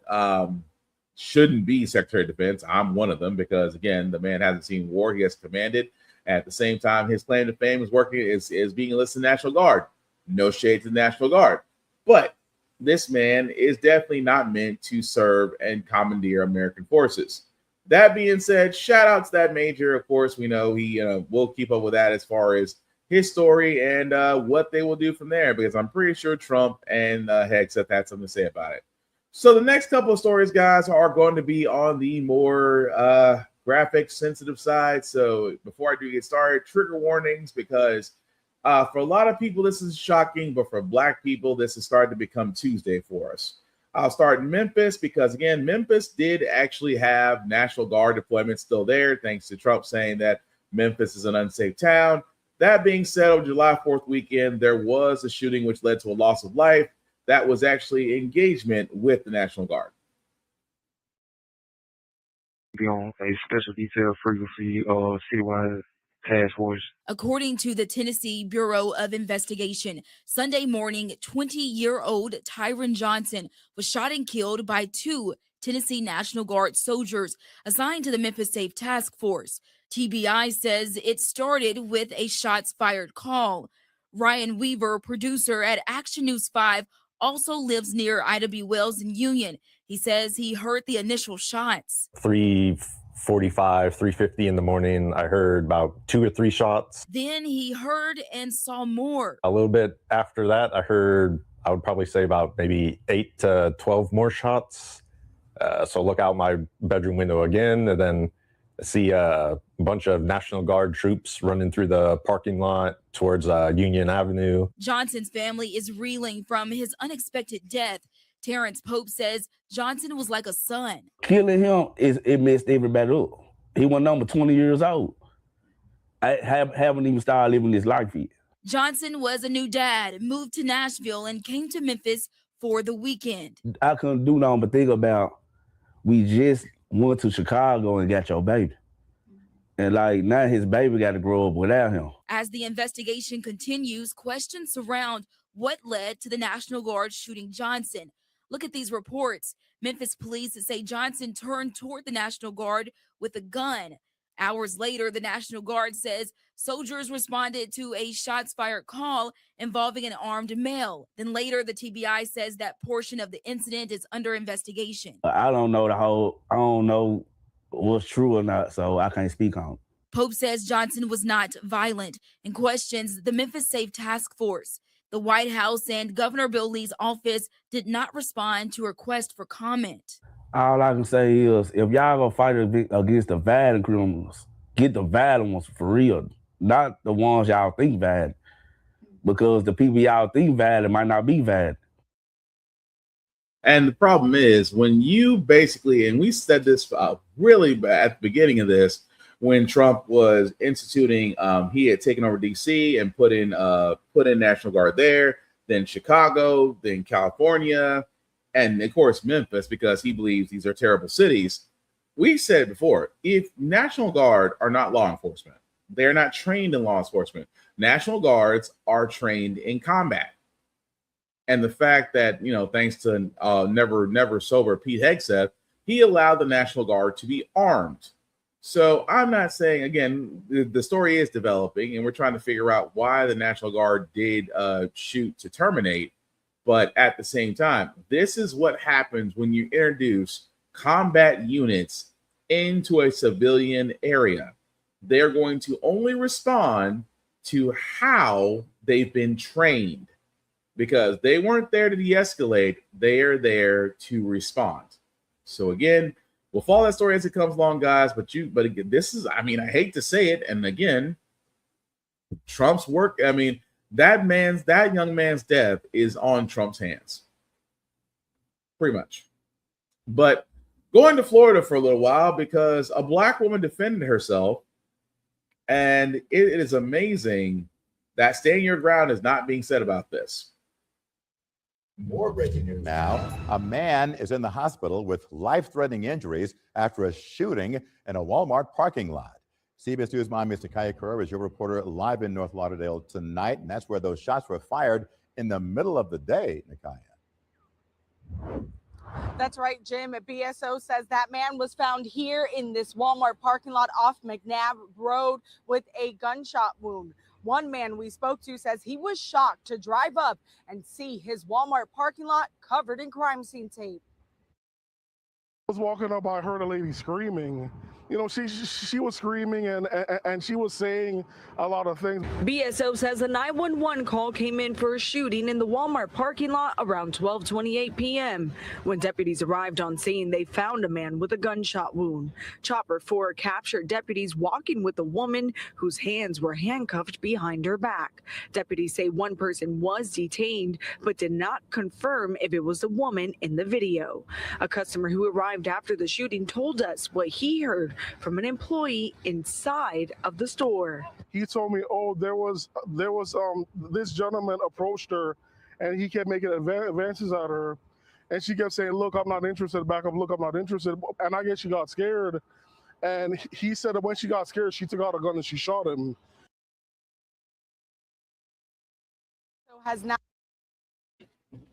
shouldn't be Secretary of Defense. I'm one of them because, again, the man hasn't seen war. He has commanded. At the same time, his claim to fame is being enlisted in the National Guard. No shade to the National Guard. But this man is definitely not meant to serve and commandeer American forces. That being said, shout out to that major. Of course, we know he will keep up with that as far as his story and what they will do from there, because I'm pretty sure Trump and Hegseth had something to say about it. So the next couple of stories, guys, are going to be on the more graphic sensitive side. So before I do get started, trigger warnings, because for a lot of people this is shocking, but for Black people this is starting to become Tuesday for us. I'll start in Memphis because, again, Memphis did actually have National Guard deployment still there, thanks to Trump saying that Memphis is an unsafe town. That being said, on July 4th weekend, there was a shooting which led to a loss of life. That was actually engagement with the National Guard. Be on a special detail frequency citywide task force. According to the Tennessee Bureau of Investigation, Sunday morning, 20-year-old Tyron Johnson was shot and killed by two Tennessee National Guard soldiers assigned to the Memphis Safe Task Force. TBI says it started with a shots fired call. Ryan Weaver, producer at Action News 5, also lives near Ida B. Wells in Union. He says he heard the initial shots. 3:45, 3:50 in the morning, I heard about 2 or 3 shots. Then he heard and saw more. A little bit after that, I heard, I would probably say about maybe 8 to 12 more shots. So look out my bedroom window again, and then see a bunch of National Guard troops running through the parking lot towards Union Avenue. Johnson's family is reeling from his unexpected death. Terrence Pope says Johnson was like a son. Killing him, it messed everybody up. He was number 20 years old. I haven't even started living this life yet. Johnson was a new dad, moved to Nashville, and came to Memphis for the weekend. I couldn't do nothing but think about, we just went to Chicago and got your baby. And like now his baby got to grow up without him. As the investigation continues, questions surround what led to the National Guard shooting Johnson. Look at these reports. Memphis police say Johnson turned toward the National Guard with a gun. Hours later, the National Guard says soldiers responded to a shots fired call involving an armed male. Then later, the TBI says that portion of the incident is under investigation. I don't know what's true or not, so I can't speak on it. Pope says Johnson was not violent and questions the Memphis Safe Task Force. The White House and Governor Bill Lee's office did not respond to a request for comment. All I can say is, if y'all gonna fight against the violent criminals, get the violent ones for real, not the ones y'all think violent, because the people y'all think violent might not be violent. And the problem is when you basically, and we said this really at the beginning of this, when Trump was instituting, he had taken over DC and put in National Guard there, then Chicago, then California, and of course Memphis, because he believes these are terrible cities. We said before, if National Guard are not law enforcement, they're not trained in law enforcement. National Guards are trained in combat. And the fact that, thanks to never sober Pete Hegseth, he allowed the National Guard to be armed. So I'm not saying, again, the story is developing and we're trying to figure out why the National Guard did shoot to terminate. But at the same time, this is what happens when you introduce combat units into a civilian area. They're going to only respond to how they've been trained, because they weren't there to de-escalate. They are there to respond. So again, we'll follow that story as it comes along, guys. But again, this is, I mean, I hate to say it, and again, Trump's work. I mean, that young man's death is on Trump's hands, pretty much. But going to Florida for a little while, because a black woman defended herself, and it is amazing that stand your ground is not being said about this. More breaking news now. A man is in the hospital with life-threatening injuries after a shooting in a Walmart parking lot. CBS News Miami's Nakaya Kerr is your reporter live in North Lauderdale tonight, and that's where those shots were fired in the middle of the day, Nakaya. That's right, Jim. BSO says that man was found here in this Walmart parking lot off McNabb Road with a gunshot wound. One man we spoke to says he was shocked to drive up and see his Walmart parking lot covered in crime scene tape. I was walking up, I heard a lady screaming. You know, she was screaming and she was saying a lot of things. BSO says a 911 call came in for a shooting in the Walmart parking lot around 12:28 p.m. When deputies arrived on scene, they found a man with a gunshot wound. Chopper 4 captured deputies walking with a woman whose hands were handcuffed behind her back. Deputies say one person was detained, but did not confirm if it was the woman in the video. A customer who arrived after the shooting told us what he heard from an employee inside of the store. He told me, oh, there was this gentleman approached her and he kept making advances at her. And she kept saying, look, I'm not interested. Back up, look, I'm not interested. And I guess she got scared. And he said that when she got scared, she took out a gun and she shot him.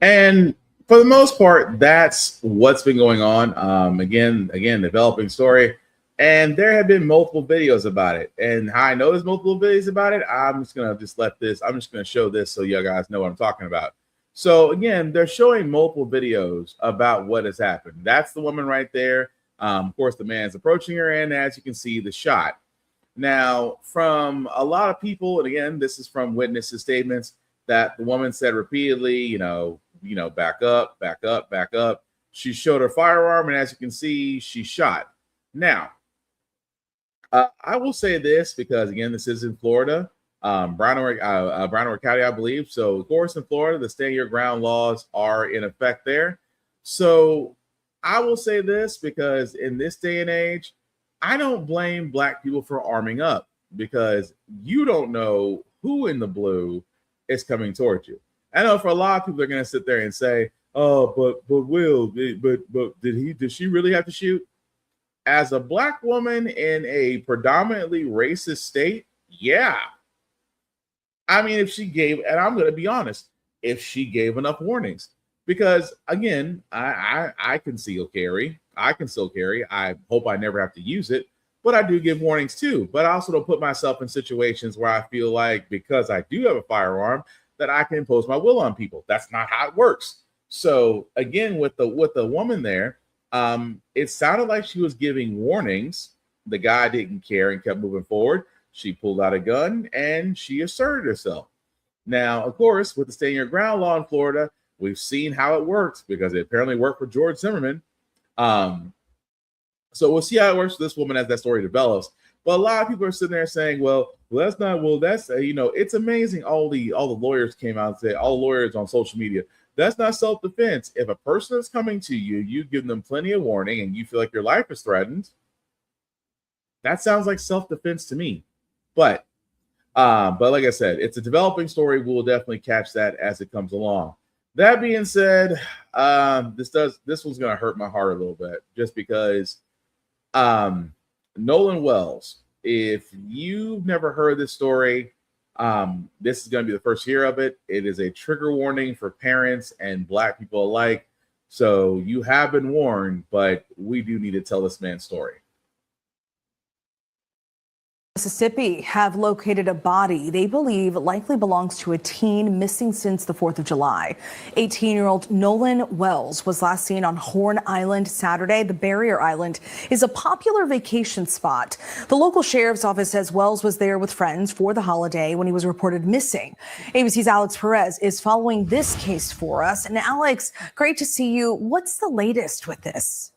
And for the most part, that's what's been going on. Again, developing story. And there have been multiple videos about it. And how I know there's multiple videos about it, I'm just going to show this so you guys know what I'm talking about. So again, they're showing multiple videos about what has happened. That's the woman right there. Of course, the man's approaching her, and as you can see, the shot. Now, from a lot of people, and again, this is from witnesses' statements, that the woman said repeatedly, you know, back up, back up, back up. She showed her firearm, and as you can see, she shot. Now, I will say this because, again, this is in Florida, Broward County, I believe. So, of course, in Florida, the stand your ground laws are in effect there. So I will say this because in this day and age, I don't blame black people for arming up, because you don't know who in the blue is coming towards you. I know for a lot of people, they're going to sit there and say, oh, but did she really have to shoot? As a black woman in a predominantly racist state, yeah. I mean, if she gave, and I'm going to be honest, if she gave enough warnings, because again, I can still carry. I can still carry. I hope I never have to use it, but I do give warnings too. But I also don't put myself in situations where I feel like because I do have a firearm that I can impose my will on people. That's not how it works. So again, with the woman there, it sounded like she was giving warnings. The guy didn't care and kept moving forward. She pulled out a gun and she asserted herself. Now, of course, with the stand your ground law in Florida, we've seen how it works because it apparently worked for George Zimmerman. So we'll see how it works for this woman as that story develops. But a lot of people are sitting there saying, it's amazing. All the lawyers came out and said, all the lawyers on social media, that's not self-defense. If a person is coming to you, you give them plenty of warning and you feel like your life is threatened, that sounds like self-defense to me. But like I said, it's a developing story. We'll definitely catch that as it comes along. That being said, this one's going to hurt my heart a little bit just because Nolan Wells, if you've never heard this story, this is going to be the first year of it. It is a trigger warning for parents and black people alike. So you have been warned, but we do need to tell this man's story. Mississippi have located a body they believe likely belongs to a teen missing since the 4th of July. 18-year-old Nolan Wells was last seen on Horn Island Saturday. The barrier island is a popular vacation spot. The local sheriff's office says Wells was there with friends for the holiday when he was reported missing. ABC's Alex Perez is following this case for us. And Alex, great to see you. What's the latest with this?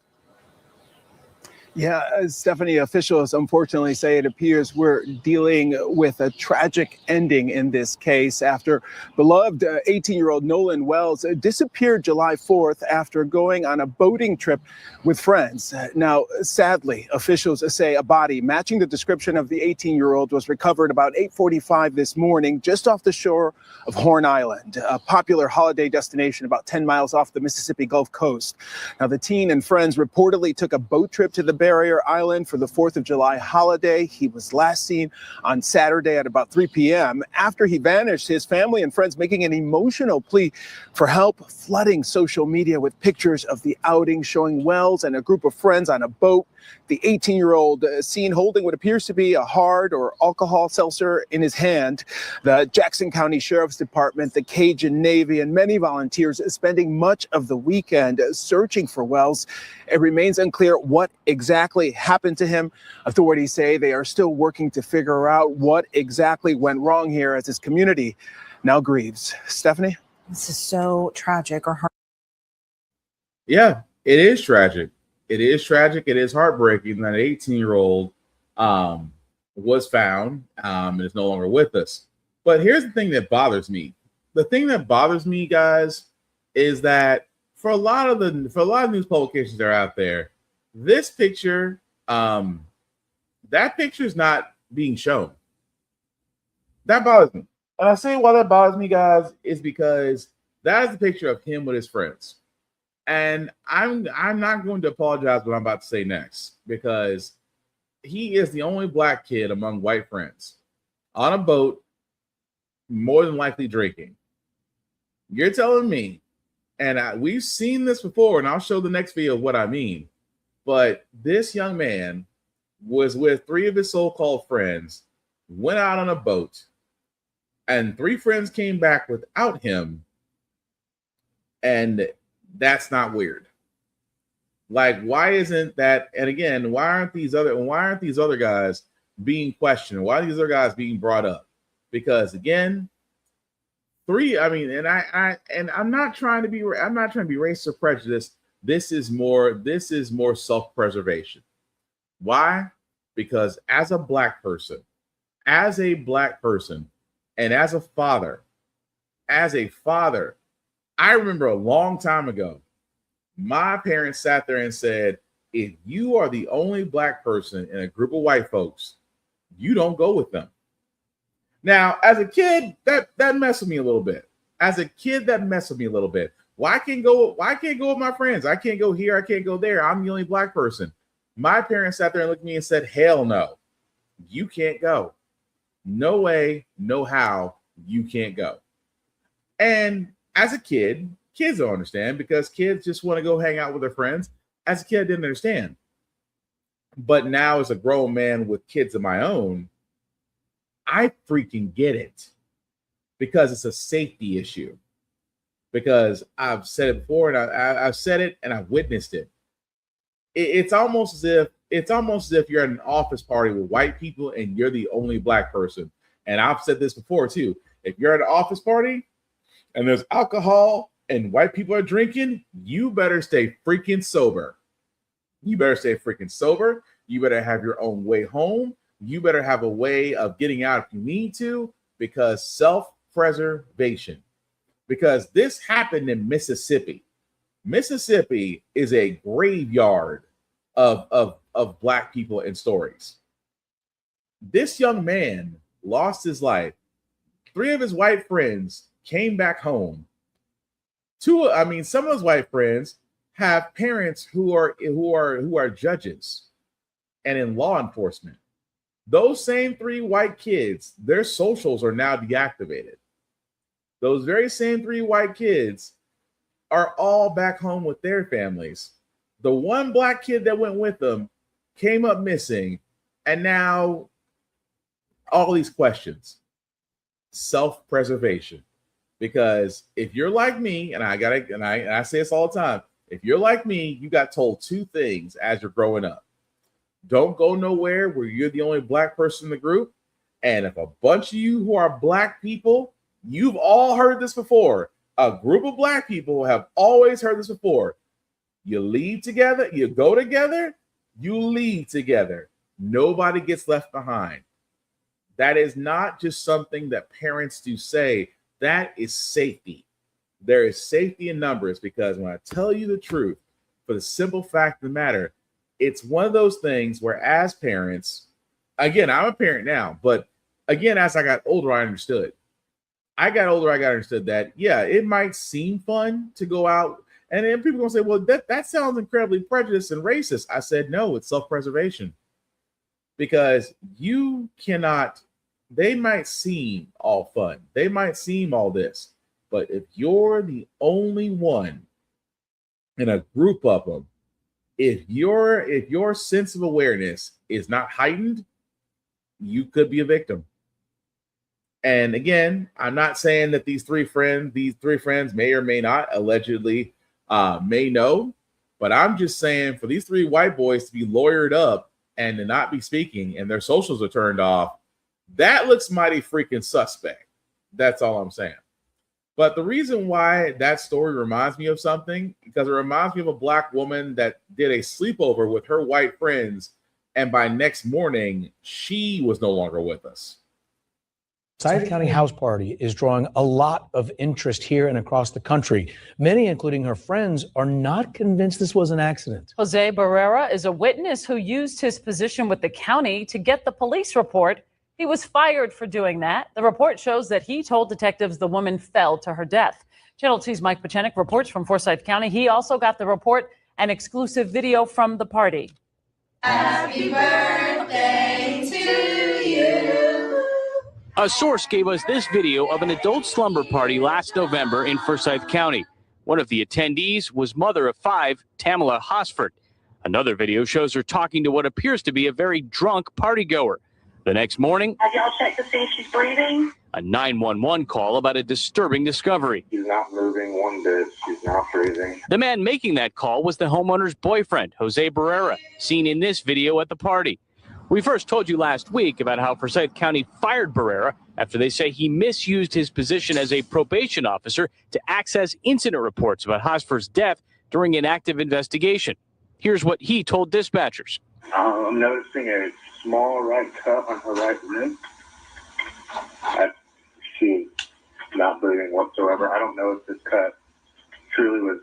Yeah, Stephanie, officials unfortunately say it appears we're dealing with a tragic ending in this case after beloved 18-year-old Nolan Wells disappeared July 4th after going on a boating trip with friends. Now, sadly, officials say a body matching the description of the 18-year-old was recovered about 8:45 this morning just off the shore of Horn Island, a popular holiday destination about 10 miles off the Mississippi Gulf Coast. Now, the teen and friends reportedly took a boat trip to the Barrier Island for the 4th of July holiday. He was last seen on Saturday at about 3 p.m. After he vanished, his family and friends making an emotional plea for help, flooding social media with pictures of the outing showing Wells and a group of friends on a boat. The 18-year-old seen holding what appears to be a hard or alcohol seltzer in his hand. The Jackson County Sheriff's Department, the Cajun Navy, and many volunteers spending much of the weekend searching for Wells. It remains unclear what exactly happened to him. Authorities say they are still working to figure out what exactly went wrong here as his community now grieves. Stephanie? This is so tragic or hard. Yeah, it is tragic. It is tragic. It is heartbreaking that an 18-year-old was found and is no longer with us. But here's the thing that bothers me. The thing that bothers me, guys, is that for a lot of news publications that are out there, this picture, that picture is not being shown. That bothers me. And I say why that bothers me, guys, is because that is the picture of him with his friends. And I'm not going to apologize what I'm about to say next, because he is the only black kid among white friends on a boat, more than likely drinking. You're telling me, and we've seen this before, and I'll show the next video of what I mean, but this young man was with 3 of his so-called friends, went out on a boat, and 3 friends came back without him, and that's not weird. Like, why isn't that? And again, why aren't these other guys being questioned? Why are these other guys being brought up? Because again, 3. I mean, and I'm not trying to be racist or prejudiced. This is more self-preservation. Why? Because as a black person, and as a father, I remember a long time ago, my parents sat there and said, if you are the only black person in a group of white folks, you don't go with them. Now, as a kid, that messed with me a little bit. Why can't go with my friends? I can't go here, I can't go there. I'm the only black person. My parents sat there and looked at me and said, hell no, you can't go. No way, no how, you can't go. And as a kid, kids don't understand, because kids just want to go hang out with their friends. As a kid, I didn't understand. But now as a grown man with kids of my own, I freaking get it, because it's a safety issue. Because I've said it before, and I've said it, and I've witnessed it. It's almost as if you're at an office party with white people and you're the only black person. And I've said this before too. If you're at an office party and there's alcohol and white people are drinking, you better stay freaking sober. You better have your own way home. You better have a way of getting out if you need to, because self-preservation. Because this happened in Mississippi. Mississippi is a graveyard of black people and stories. This young man lost his life. 3 of his white friends came back home. Some of his white friends have parents who are judges and in law enforcement. Those same 3 white kids, their socials are now deactivated. Those very same 3 white kids are all back home with their families. The one black kid that went with them came up missing, and now all these questions. Self-preservation. Because if you're like me, and I say this all the time, if you're like me, you got told two things as you're growing up. Don't go nowhere where you're the only black person in the group. And if a bunch of you who are black people, you've all heard this before. A group of black people have always heard this before. You leave together, you go together, you leave together. Nobody gets left behind. That is not just something that parents do say. That is safety. There is safety in numbers, because when I tell you the truth, for the simple fact of the matter, it's one of those things where as parents, again, I'm a parent now, but again, as I got older, I understood. I got understood that, yeah, it might seem fun to go out. And then people are going to say, well, that sounds incredibly prejudiced and racist. I said, no, it's self-preservation. Because you cannot, they might seem all fun. They might seem all this. But if you're the only one in a group of them, if your sense of awareness is not heightened, you could be a victim. And again, I'm not saying that these three friends may or may not allegedly may know, but I'm just saying for these three white boys to be lawyered up and to not be speaking and their socials are turned off, that looks mighty freaking suspect. That's all I'm saying. But the reason why that story reminds me of something, because it reminds me of a black woman that did a sleepover with her white friends, and by next morning, she was no longer with us. Forsyth County house party is drawing a lot of interest here and across the country. Many, including her friends, are not convinced this was an accident. Jose Barrera is a witness who used his position with the county to get the police report. He was fired for doing that. The report shows that he told detectives the woman fell to her death. Channel 2's Mike Pachenik reports from Forsyth County. He also got the report and exclusive video from the party. Happy birthday to you. A source gave us this video of an adult slumber party last November in Forsyth County. One of the attendees was mother of 5, Tamala Hosford. Another video shows her talking to what appears to be a very drunk partygoer. The next morning, have y'all checked to see if she's breathing? A 911 call about a disturbing discovery. She's not moving one bit. She's not breathing. The man making that call was the homeowner's boyfriend, Jose Barrera, seen in this video at the party. We first told you last week about how Forsyth County fired Barrera after they say he misused his position as a probation officer to access incident reports about Hosford's death during an active investigation. Here's what he told dispatchers. I'm noticing a small right cut on her right rib. She's not bleeding whatsoever. I don't know if this cut truly was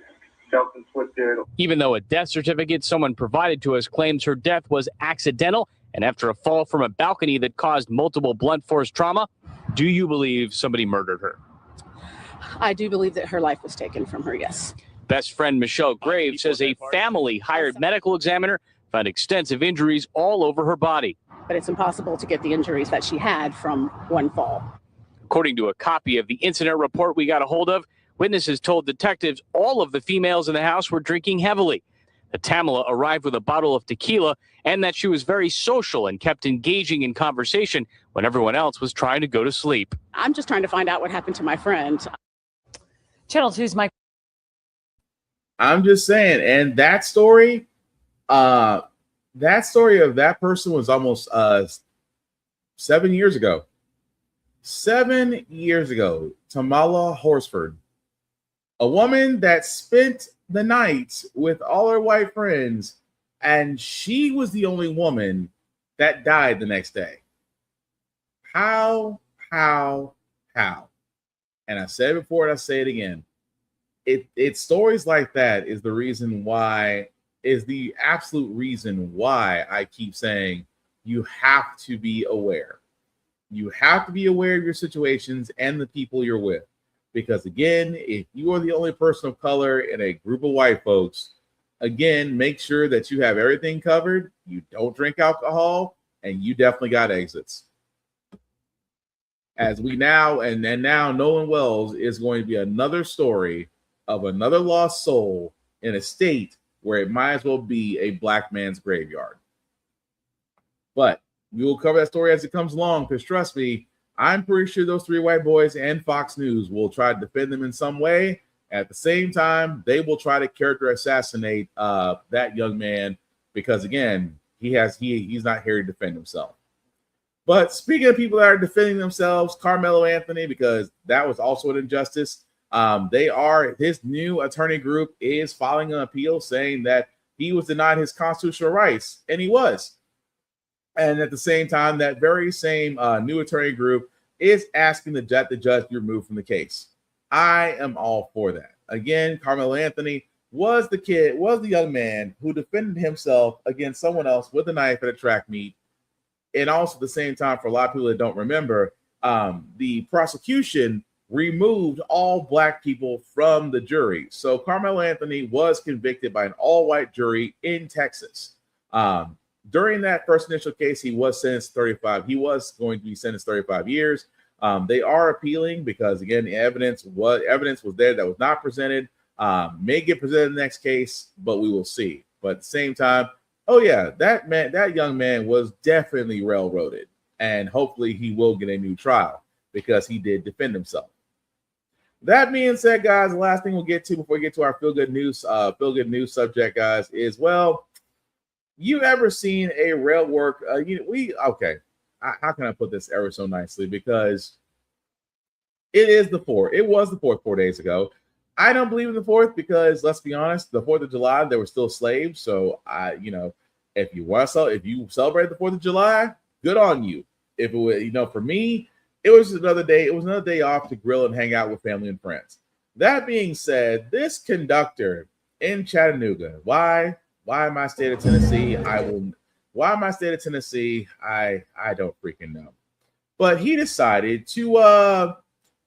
self-inflicted. Even though a death certificate someone provided to us claims her death was accidental and after a fall from a balcony that caused multiple blunt force trauma, do you believe somebody murdered her? I do believe that her life was taken from her, yes. Best friend Michelle Graves says a family-hired medical examiner found extensive injuries all over her body. But it's impossible to get the injuries that she had from one fall. According to a copy of the incident report we got a hold of, witnesses told detectives all of the females in the house were drinking heavily. That Tamala arrived with a bottle of tequila and that she was very social and kept engaging in conversation when everyone else was trying to go to sleep. I'm just trying to find out what happened to my friend. Channel 2's Mike. I'm just saying, and that story of that person was almost 7 years ago. 7 years ago, Tamala Horsford, a woman that spent the night with all her white friends, and she was the only woman that died the next day. How? And I said it before and I say it again. It's stories like that is the reason why, is the absolute reason why I keep saying you have to be aware. You have to be aware of your situations and the people you're with. Because again, if you are the only person of color in a group of white folks, again, make sure that you have everything covered. You don't drink alcohol, and you definitely got exits. As we now, and now Nolan Wells is going to be another story of another lost soul in a state where it might as well be a black man's graveyard. But we will cover that story as it comes along, because trust me, I'm pretty sure those 3 white boys and Fox News will try to defend them in some way. At the same time, they will try to character assassinate that young man, because again, he's not here to defend himself. But speaking of people that are defending themselves, Carmelo Anthony, because that was also an injustice. His new attorney group is filing an appeal saying that he was denied his constitutional rights, and he was. And at the same time, that very same new attorney group is asking the judge be removed from the case. I am all for that. Again, Carmelo Anthony was the young man who defended himself against someone else with a knife at a track meet. And also at the same time, for a lot of people that don't remember, the prosecution removed all black people from the jury. So Carmelo Anthony was convicted by an all-white jury in Texas. During that first initial case, he was sentenced 35. He was going to be sentenced 35 years. They are appealing because, again, the evidence was there that was not presented. May get presented in the next case, but we will see. But at the same time, oh yeah, that young man was definitely railroaded, and hopefully he will get a new trial because he did defend himself. That being said, guys, the last thing we'll get to before we get to our feel good news subject, guys, is, well, you ever seen a rail work? How can I put this ever so nicely? Because it is the 4th. It was the 4th 4 days ago. I don't believe in the 4th because, let's be honest, the 4th of July, there were still slaves. So if you celebrate the 4th of July, good on you. If it was, for me, it was another day. It was another day off to grill and hang out with family and friends. That being said, this conductor in Chattanooga, why my state of Tennessee? Why my state of Tennessee? I don't freaking know. But he decided to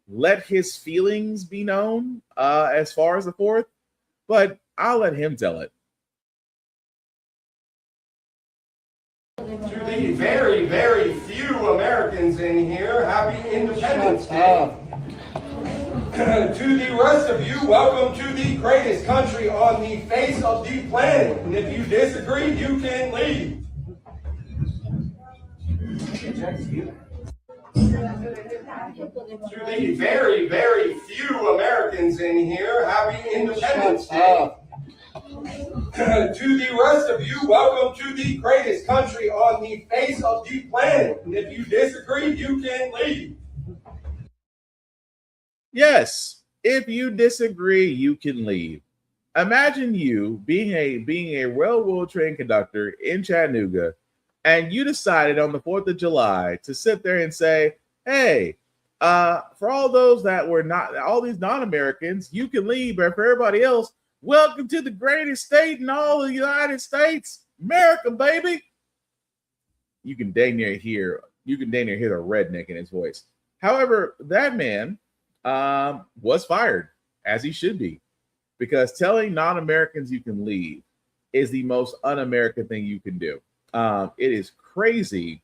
let his feelings be known as far as the 4th. But I'll let him tell it. To the very, very few Americans in here, happy Independence Day. To the rest of you, welcome to the greatest country on the face of the planet. And if you disagree, you can leave. To the very, very few Americans in here, happy Independence Day. To the rest of you, welcome to the greatest country on the face of the planet. And if you disagree, you can leave. Yes, if you disagree, you can leave. Imagine you being a railroad train conductor in Chattanooga, and you decided on the 4th of July to sit there and say, hey, for all those that were not, all these non-Americans, you can leave, but for everybody else, welcome to the greatest state in all the United States, America, baby. You can dang near hear the redneck in his voice. However, that man was fired, as he should be, because telling non-Americans you can leave is the most un-American thing you can do. It is crazy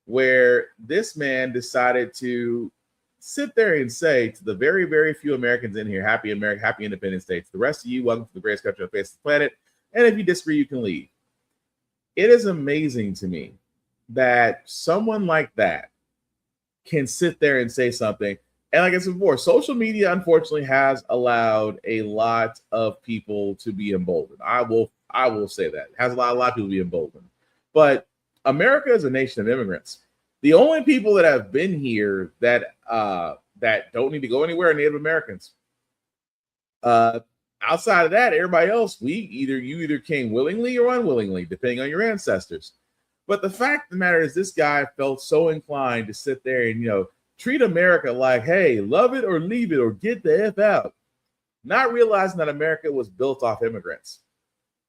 where this man decided to sit there and say to the very, very few Americans in here, happy America, happy Independence Day. To the rest of you, welcome to the greatest country on the face of the planet. And if you disagree, you can leave. It is amazing to me that someone like that can sit there and say something. And like I said before, social media, unfortunately, has allowed a lot of people to be emboldened. I will say that. It has allowed a lot of people to be emboldened. But America is a nation of immigrants. The only people that have been here that don't need to go anywhere are Native Americans. Outside of that, everybody else, you either came willingly or unwillingly, depending on your ancestors. But the fact of the matter is, this guy felt so inclined to sit there and treat America like, hey, love it or leave it or get the F out, not realizing that America was built off immigrants.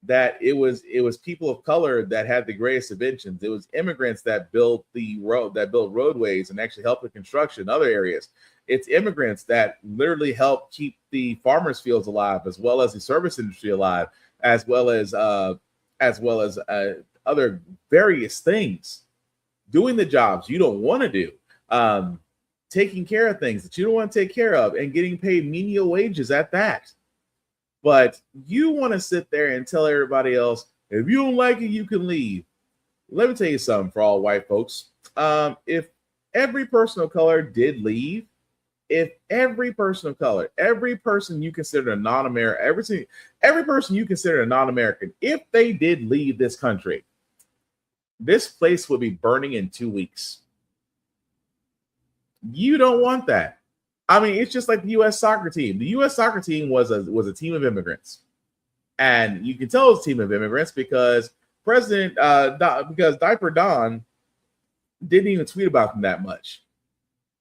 That it was people of color that had the greatest inventions. It was immigrants that built roadways and actually helped with construction in other areas. It's immigrants that literally helped keep the farmers' fields alive, as well as the service industry alive, as well as other various things. Doing the jobs you don't want to do, taking care of things that you don't want to take care of, and getting paid menial wages at that. But you want to sit there and tell everybody else, if you don't like it, you can leave. Let me tell you something for all white folks. If every person of color did leave, if every person of color, every person you consider a non-American, every person you consider a non-American, if they did leave this country, this place would be burning in 2 weeks. You don't want that. I mean, it's just like the U.S. soccer team. The U.S. soccer team was a team of immigrants, and you can tell it's a team of immigrants because because Diaper Don didn't even tweet about them that much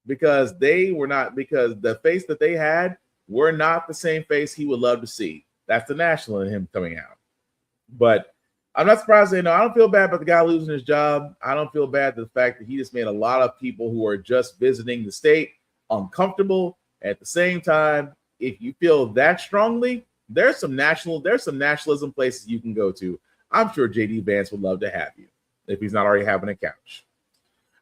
because the face that they had were not the same face he would love to see. That's the national in him coming out. But I'm not surprised. I don't feel bad about the guy losing his job. I don't feel bad for the fact that he just made a lot of people who are just visiting the state uncomfortable. At the same time, if you feel that strongly, there's some nationalism places you can go to. I'm sure JD Vance would love to have you if he's not already having a couch.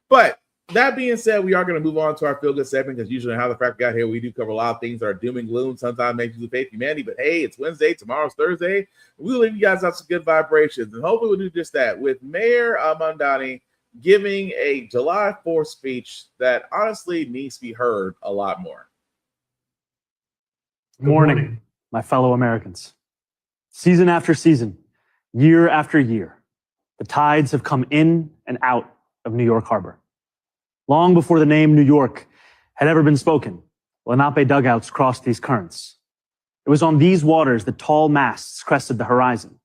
But that being said, we are going to move on to our feel good segment because usually how the Frack got here, we do cover a lot of things that are doom and gloom. Sometimes makes you lose faith in humanity, but hey, it's Wednesday, tomorrow's Thursday. We'll leave you guys out some good vibrations, and hopefully we'll do just that with Mayor Mamdani giving a July 4th speech that honestly needs to be heard a lot more. Good morning, my fellow Americans. Season after season, year after year, the tides have come in and out of New York Harbor. Long before the name New York had ever been spoken, Lenape dugouts crossed these currents. It was on these waters that tall masts crested the horizon,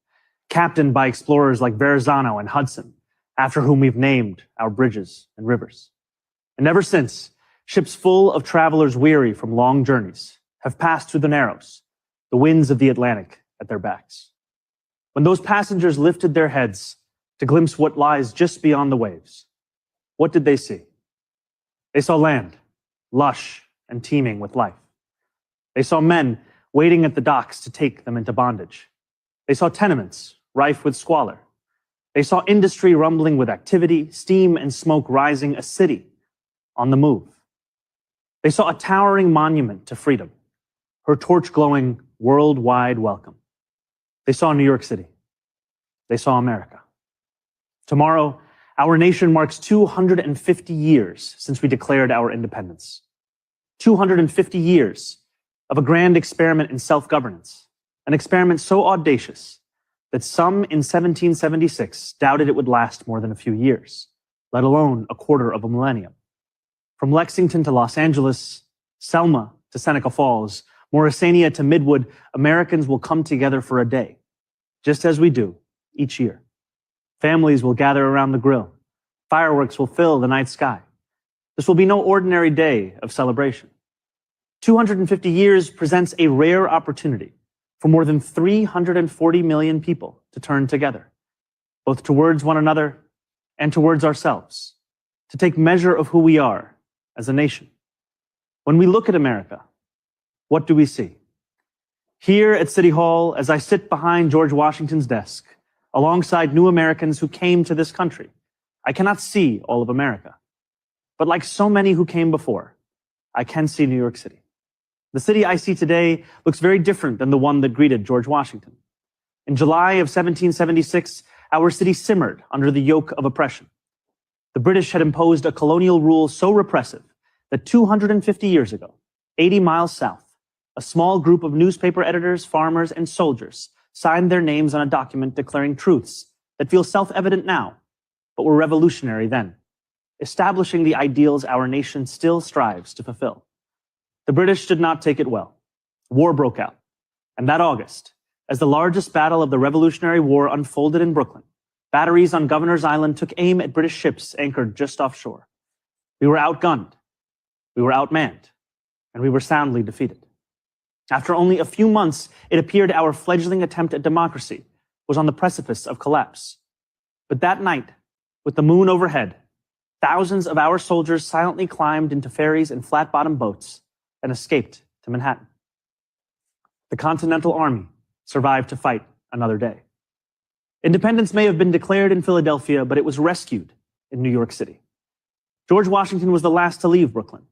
captained by explorers like Verrazano and Hudson, after whom we've named our bridges and rivers. And ever since, ships full of travelers weary from long journeys have passed through the Narrows, the winds of the Atlantic at their backs. When those passengers lifted their heads to glimpse what lies just beyond the waves, what did they see? They saw land, lush and teeming with life. They saw men waiting at the docks to take them into bondage. They saw tenements rife with squalor. They saw industry rumbling with activity, steam and smoke rising, a city on the move. They saw a towering monument to freedom, her torch glowing worldwide welcome. They saw New York City. They saw America. Tomorrow, our nation marks 250 years since we declared our independence. 250 years of a grand experiment in self-governance, an experiment so audacious that some in 1776 doubted it would last more than a few years, let alone a quarter of a millennium. From Lexington to Los Angeles, Selma to Seneca Falls, Morrisania to Midwood, Americans will come together for a day, just as we do each year. Families will gather around the grill. Fireworks will fill the night sky. This will be no ordinary day of celebration. 250 years presents a rare opportunity for more than 340 million people to turn together, both towards one another and towards ourselves, to take measure of who we are as a nation. When we look at America, what do we see? Here at City Hall, as I sit behind George Washington's desk, alongside new Americans who came to this country, I cannot see all of America. But like so many who came before, I can see New York City. The city I see today looks very different than the one that greeted George Washington. In July of 1776, our city simmered under the yoke of oppression. The British had imposed a colonial rule so repressive that 250 years ago, 80 miles south, a small group of newspaper editors, farmers, and soldiers signed their names on a document declaring truths that feel self-evident now, but were revolutionary then, establishing the ideals our nation still strives to fulfill. The British did not take it well. War broke out, and that August, as the largest battle of the Revolutionary War unfolded in Brooklyn, batteries on Governor's Island took aim at British ships anchored just offshore. We were outgunned, we were outmanned, and we were soundly defeated. After only a few months, it appeared our fledgling attempt at democracy was on the precipice of collapse. But that night, with the moon overhead, thousands of our soldiers silently climbed into ferries and flat-bottom boats and escaped to Manhattan. The Continental Army survived to fight another day. Independence may have been declared in Philadelphia, but it was rescued in New York City. George Washington was the last to leave Brooklyn.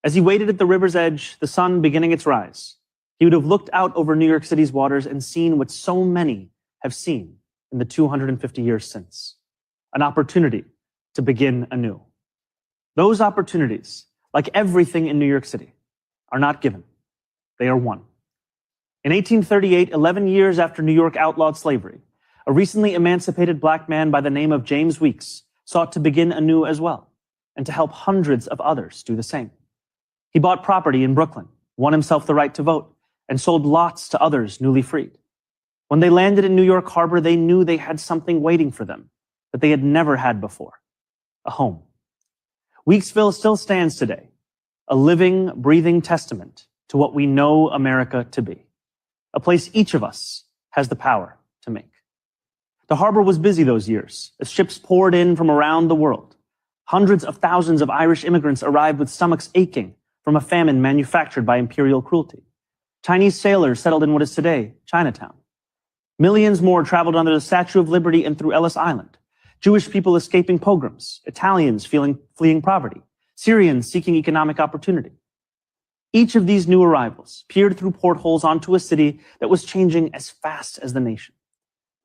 As he waited at the river's edge, the sun beginning its rise, he would have looked out over New York City's waters and seen what so many have seen in the 250 years since, an opportunity to begin anew. Those opportunities, like everything in New York City, are not given. They are won. In 1838, 11 years after New York outlawed slavery, a recently emancipated black man by the name of James Weeks sought to begin anew as well, and to help hundreds of others do the same. He bought property in Brooklyn, won himself the right to vote, and sold lots to others newly freed. When they landed in New York Harbor, they knew they had something waiting for them that they had never had before, a home. Weeksville still stands today, a living, breathing testament to what we know America to be, a place each of us has the power to make. The harbor was busy those years as ships poured in from around the world. Hundreds of thousands of Irish immigrants arrived with stomachs aching from a famine manufactured by imperial cruelty. Chinese sailors settled in what is today Chinatown. Millions more traveled under the Statue of Liberty and through Ellis Island. Jewish people escaping pogroms, Italians fleeing poverty, Syrians seeking economic opportunity. Each of these new arrivals peered through portholes onto a city that was changing as fast as the nation.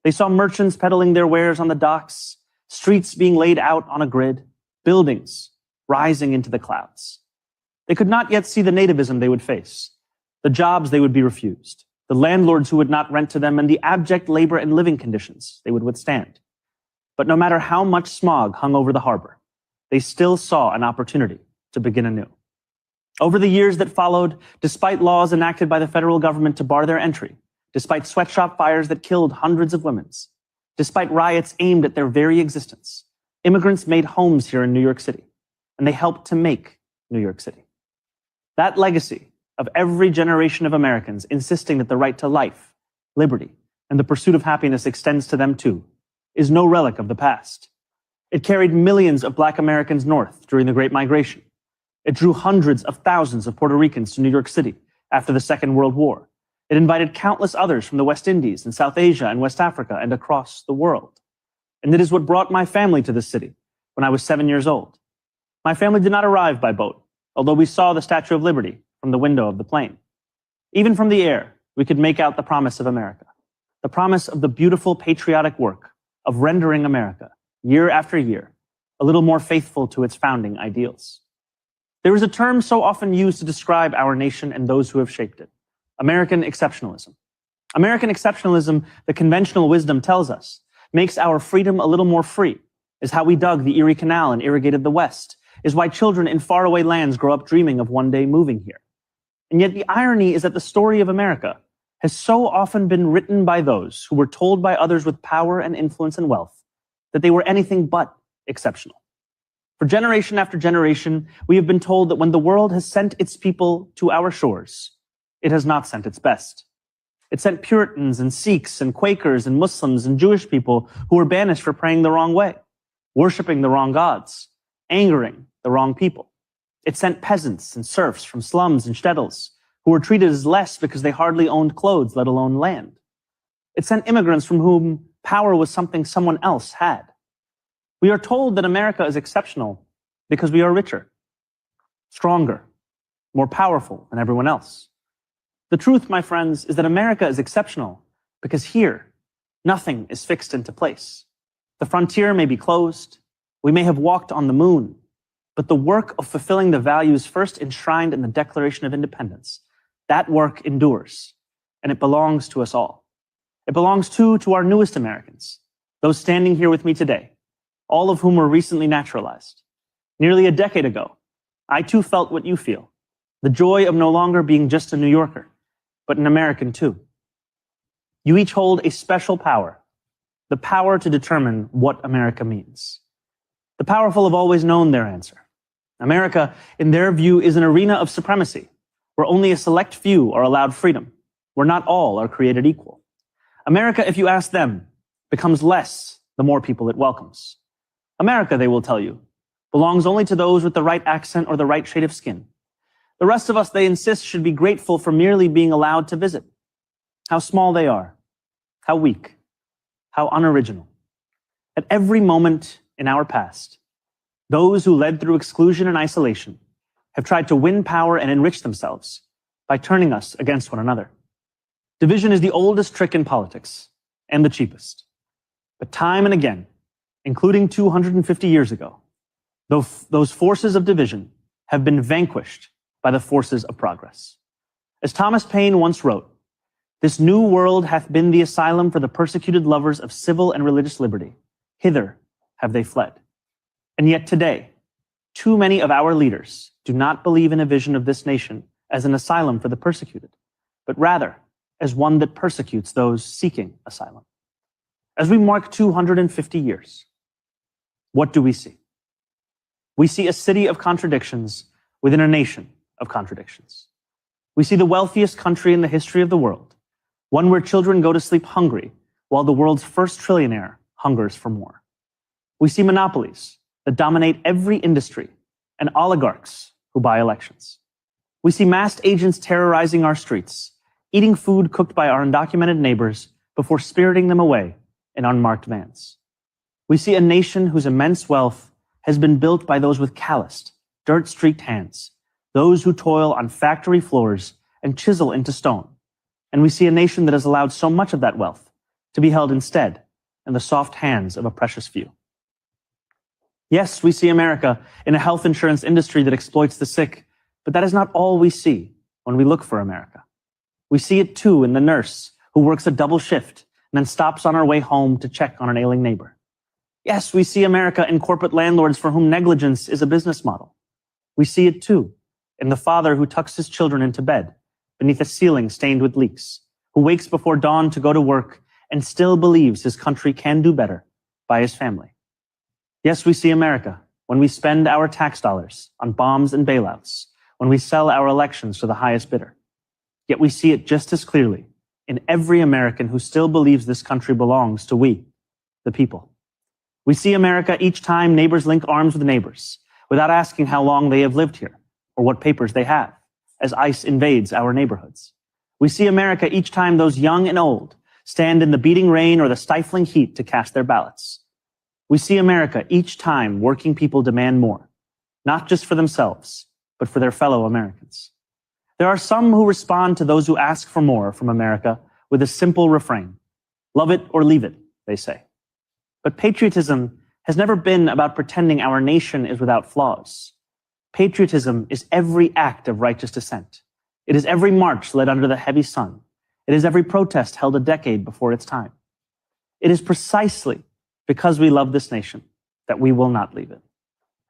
They saw merchants peddling their wares on the docks, streets being laid out on a grid, buildings rising into the clouds. They could not yet see the nativism they would face, the jobs they would be refused, the landlords who would not rent to them, and the abject labor and living conditions they would withstand. But no matter how much smog hung over the harbor, they still saw an opportunity to begin anew. Over the years that followed, despite laws enacted by the federal government to bar their entry, despite sweatshop fires that killed hundreds of women, despite riots aimed at their very existence, immigrants made homes here in New York City, and they helped to make New York City. That legacy of every generation of Americans insisting that the right to life, liberty, and the pursuit of happiness extends to them too, is no relic of the past. It carried millions of Black Americans north during the Great Migration. It drew hundreds of thousands of Puerto Ricans to New York City after the Second World War. It invited countless others from the West Indies and South Asia and West Africa and across the world. And it is what brought my family to this city when I was 7 years old. My family did not arrive by boat, although we saw the Statue of Liberty from the window of the plane. Even from the air, we could make out the promise of America, the promise of the beautiful patriotic work of rendering America, year after year, a little more faithful to its founding ideals. There is a term so often used to describe our nation and those who have shaped it: American exceptionalism. American exceptionalism, the conventional wisdom tells us, makes our freedom a little more free, is how we dug the Erie Canal and irrigated the West, is why children in faraway lands grow up dreaming of one day moving here. And yet the irony is that the story of America has so often been written by those who were told by others with power and influence and wealth that they were anything but exceptional. For generation after generation, we have been told that when the world has sent its people to our shores, it has not sent its best. It sent Puritans and Sikhs and Quakers and Muslims and Jewish people who were banished for praying the wrong way, worshiping the wrong gods, angering the wrong people. It sent peasants and serfs from slums and shtetls who were treated as less because they hardly owned clothes, let alone land. It sent immigrants from whom power was something someone else had. We are told that America is exceptional because we are richer, stronger, more powerful than everyone else. The truth, my friends, is that America is exceptional because here, nothing is fixed into place. The frontier may be closed, we may have walked on the moon, but the work of fulfilling the values first enshrined in the Declaration of Independence, that work endures, and it belongs to us all. It belongs too to our newest Americans, those standing here with me today, all of whom were recently naturalized. Nearly a decade ago, I too felt what you feel, the joy of no longer being just a New Yorker, but an American too. You each hold a special power, the power to determine what America means. The powerful have always known their answer. America, in their view, is an arena of supremacy, where only a select few are allowed freedom, where not all are created equal. America, if you ask them, becomes less the more people it welcomes. America, they will tell you, belongs only to those with the right accent or the right shade of skin. The rest of us, they insist, should be grateful for merely being allowed to visit. How small they are, how weak, how unoriginal. At every moment in our past, those who led through exclusion and isolation have tried to win power and enrich themselves by turning us against one another. Division is the oldest trick in politics and the cheapest. But time and again, including 250 years ago, those forces of division have been vanquished by the forces of progress. As Thomas Paine once wrote, "This new world hath been the asylum for the persecuted lovers of civil and religious liberty. Hither have they fled." And yet today, too many of our leaders do not believe in a vision of this nation as an asylum for the persecuted, but rather as one that persecutes those seeking asylum. As we mark 250 years, what do we see? We see a city of contradictions within a nation of contradictions. We see the wealthiest country in the history of the world, one where children go to sleep hungry while the world's first trillionaire hungers for more. We see monopolies that dominate every industry and oligarchs who buy elections. We see masked agents terrorizing our streets, eating food cooked by our undocumented neighbors before spiriting them away in unmarked vans. We see a nation whose immense wealth has been built by those with calloused, dirt-streaked hands, those who toil on factory floors and chisel into stone. And we see a nation that has allowed so much of that wealth to be held instead in the soft hands of a precious few. Yes, we see America in a health insurance industry that exploits the sick, but that is not all we see when we look for America. We see it too in the nurse who works a double shift and then stops on her way home to check on an ailing neighbor. Yes, we see America in corporate landlords for whom negligence is a business model. We see it too in the father who tucks his children into bed beneath a ceiling stained with leaks, who wakes before dawn to go to work and still believes his country can do better by his family. Yes, we see America when we spend our tax dollars on bombs and bailouts, when we sell our elections to the highest bidder. Yet we see it just as clearly in every American who still believes this country belongs to we, the people. We see America each time neighbors link arms with neighbors without asking how long they have lived here or what papers they have, as ICE invades our neighborhoods. We see America each time those young and old stand in the beating rain or the stifling heat to cast their ballots. We see America each time working people demand more, not just for themselves, but for their fellow Americans. There are some who respond to those who ask for more from America with a simple refrain. Love it or leave it, they say. But patriotism has never been about pretending our nation is without flaws. Patriotism is every act of righteous dissent. It is every march led under the heavy sun. It is every protest held a decade before its time. It is precisely because we love this nation that we will not leave it.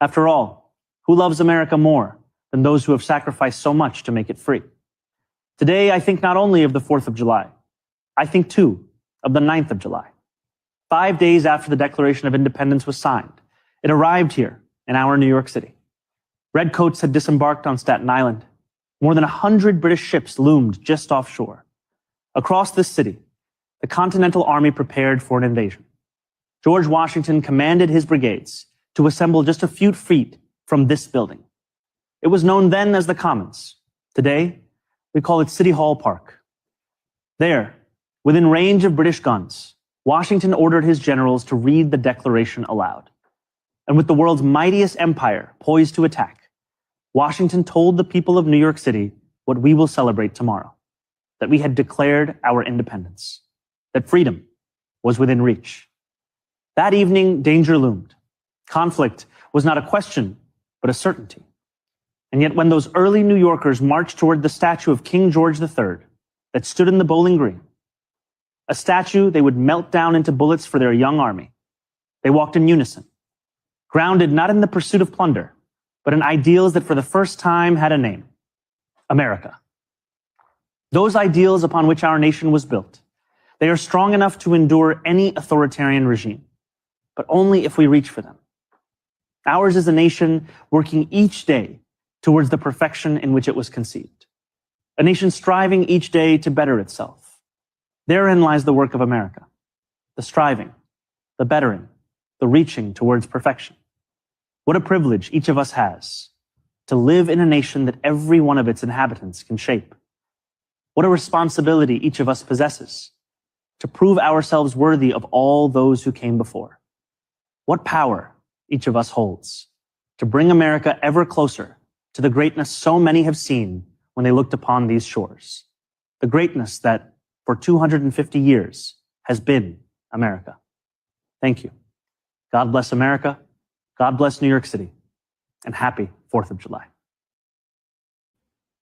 After all, who loves America more than those who have sacrificed so much to make it free? Today, I think not only of the 4th of July, I think too of the 9th of July. 5 days after the Declaration of Independence was signed, it arrived here in our New York City. Redcoats had disembarked on Staten Island. More than 100 British ships loomed just offshore. Across this city, the Continental Army prepared for an invasion. George Washington commanded his brigades to assemble just a few feet from this building. It was known then as the Commons. Today, we call it City Hall Park. There, within range of British guns, Washington ordered his generals to read the Declaration aloud. And with the world's mightiest empire poised to attack, Washington told the people of New York City what we will celebrate tomorrow, that we had declared our independence, that freedom was within reach. That evening, danger loomed. Conflict was not a question, but a certainty. And yet when those early New Yorkers marched toward the statue of King George III that stood in the Bowling Green, a statue they would melt down into bullets for their young army, they walked in unison, grounded not in the pursuit of plunder, but in ideals that for the first time had a name: America. Those ideals upon which our nation was built, they are strong enough to endure any authoritarian regime, but only if we reach for them. Ours is a nation working each day towards the perfection in which it was conceived, a nation striving each day to better itself. Therein lies the work of America, the striving, the bettering, the reaching towards perfection. What a privilege each of us has to live in a nation that every one of its inhabitants can shape. What a responsibility each of us possesses to prove ourselves worthy of all those who came before. What power each of us holds to bring America ever closer to the greatness so many have seen when they looked upon these shores, the greatness that for 250 years has been America. Thank you. God bless America. God bless New York City. And happy 4th of July.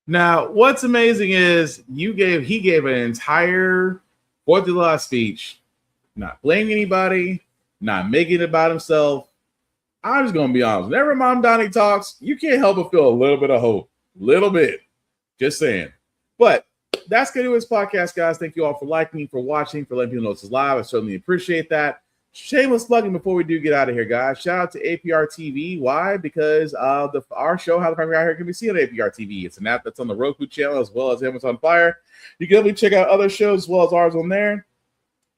Now, what's amazing is he gave an entire 4th of July speech, not blaming anybody, not making it about himself. I'm just going to be honest. Whenever Mom Donnie talks, you can't help but feel a little bit of hope. Little bit. Just saying. But that's going to do this podcast, guys. Thank you all for liking, for watching, for letting people know this is live. I certainly appreciate that. Shameless plugging before we do get out of here, guys. Shout out to APR TV. Why? Because our show, How the Frack Got Here, can be seen on APR TV. It's an app that's on the Roku channel as well as Amazon Fire. You can definitely check out other shows as well as ours on there.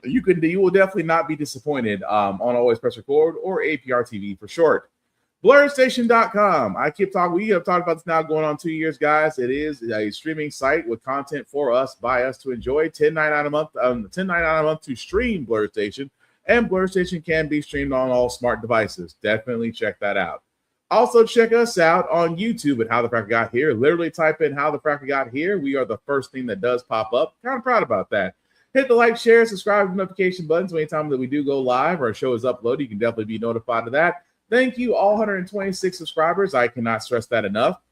You will definitely not be disappointed on Always Press Record or APR TV for short. BlurredStation.com. We have talked about this now going on 2 years, guys. It is a streaming site with content for us, by us to enjoy. $10.99 a month. $10.99 a month to stream Blurred Station. And Blurred Station can be streamed on all smart devices. Definitely check that out. Also, check us out on YouTube at How the Frack Got Here. Literally type in How the Frack Got Here. We are the first thing that does pop up. Kind of proud about that. Hit the like, share, subscribe, notification buttons. Anytime that we do go live or a show is uploaded, you can definitely be notified of that. Thank you, all 126 subscribers. I cannot stress that enough.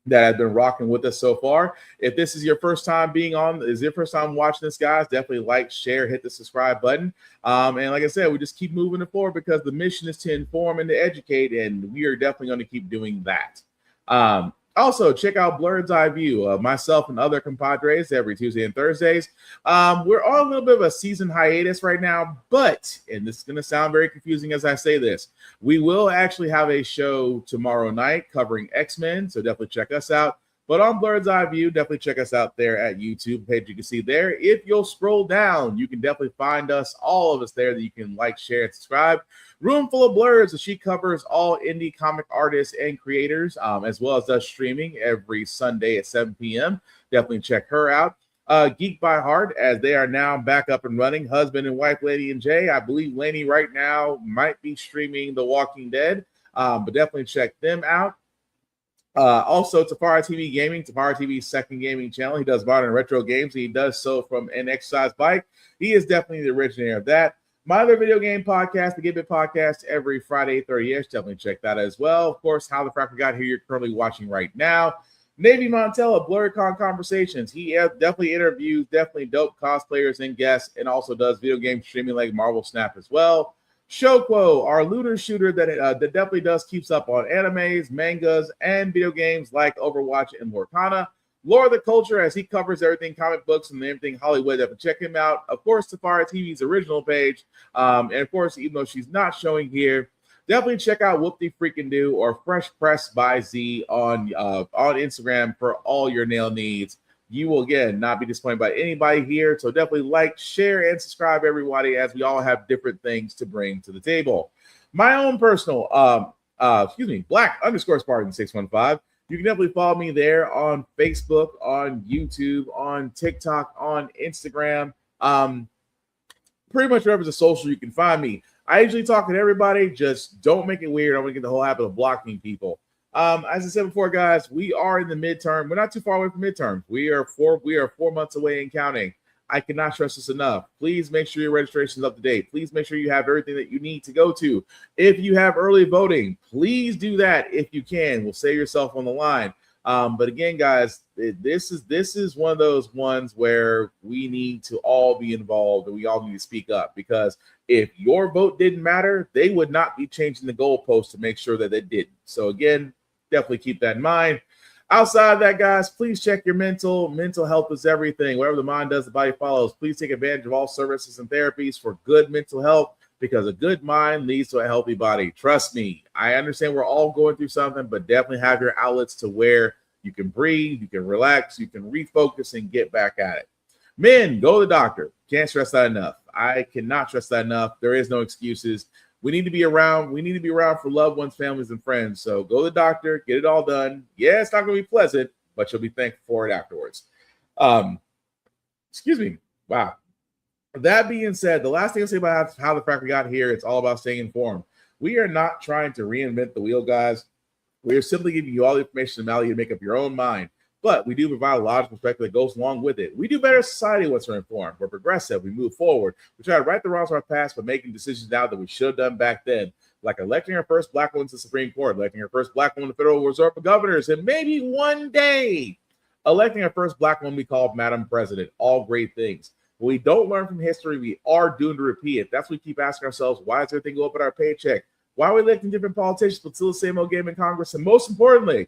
That have been rocking with us so far. If this is your first time watching this, guys, definitely like, share, hit the subscribe button. And like I said, we just keep moving it forward because the mission is to inform and to educate, and we are definitely going to keep doing that. Also, check out Blurred's Eye View. Myself and other compadres every Tuesday and Thursdays. We're on a little bit of a season hiatus right now, but, and this is going to sound very confusing as I say this, we will actually have a show tomorrow night covering X-Men, so definitely check us out. But on Blurred's Eye View, definitely check us out there at YouTube page. You can see there. If you'll scroll down, you can definitely find us, all of us there that you can like, share, and subscribe. Room full of blurs. She covers all indie comic artists and creators, as well as does streaming every Sunday at 7 p.m. Definitely check her out. Geek by Heart, as they are now back up and running. Husband and wife, Lady and Jay. I believe Laney right now might be streaming The Walking Dead, but definitely check them out. Also, Tafara TV Gaming, Tafara TV's second gaming channel. He does modern retro games. He does so from an exercise bike. He is definitely the originator of that. My other video game podcast, the Give It Podcast, every Friday, 30-ish. Definitely check that out as well. Of course, How the Frack Got Here, you're currently watching right now. Navy Montella, BlurredCon Conversations. He definitely interviews definitely dope cosplayers and guests, and also does video game streaming like Marvel Snap as well. Shokwo, our looter shooter that definitely keeps up on animes, mangas, and video games like Overwatch and Lorcana. Lore of the Culture, as he covers everything comic books and everything Hollywood. Definitely check him out. Of course, Tafara TV's original page. And of course, even though she's not showing here, definitely check out Whoop-De Freakin' Do or Fresh Press by Z on Instagram for all your nail needs. You will, again, not be disappointed by anybody here. So definitely like, share, and subscribe, everybody, as we all have different things to bring to the table. My own personal, Black_Spartan615. You can definitely follow me there on Facebook, on YouTube, on TikTok, on Instagram. Pretty much wherever's a social, you can find me. I usually talk to everybody. Just don't make it weird. I'm going to get the whole habit of blocking people. As I said before, guys, we are in the midterm. We're not too far away from midterm. We are 4 months away and counting. I cannot stress this enough. Please make sure your registration is up to date. Please make sure you have everything that you need to go to. If you have early voting, please do that if you can. We'll save yourself on the line. But again, guys, this is one of those ones where we need to all be involved and we all need to speak up, because if your vote didn't matter, they would not be changing the goalpost to make sure that it didn't. So again, definitely keep that in mind. Outside of that, guys, please check your mental health is everything. Whatever the mind does, the body follows. Please take advantage of all services and therapies for good mental health, because a good mind leads to a healthy body. Trust me, I understand we're all going through something, but definitely have your outlets to where you can breathe, you can relax, you can refocus and get back at it. Men, go to the doctor. Can't stress that enough. I cannot stress that enough. There is no excuses. We need to be around. We need to be around for loved ones, families, and friends. So go to the doctor, get it all done. Yeah, it's not going to be pleasant, but you'll be thankful for it afterwards. Excuse me. Wow. That being said, the last thing I'll say about How the Frack Got Here, it's all about staying informed. We are not trying to reinvent the wheel, guys. We are simply giving you all the information about how you make up your own mind. but we do provide a lot of perspective that goes along with it. We do better as society once we're informed. We're progressive. We move forward. We try to right the wrongs of our past by making decisions now that we should have done back then, like electing our first black woman to the Supreme Court, electing our first black woman to the Federal Reserve of Governors, and maybe one day electing our first black woman we call Madam President. All great things. When we don't learn from history, we are doomed to repeat it. That's what we keep asking ourselves. Why does everything go up in our paycheck? Why are we electing different politicians but still the same old game in Congress? And most importantly,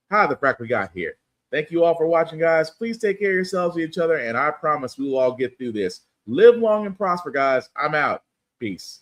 how the frack we got here. Thank you all for watching, guys. Please take care of yourselves and each other, and I promise we will all get through this. Live long and prosper, guys. I'm out. Peace.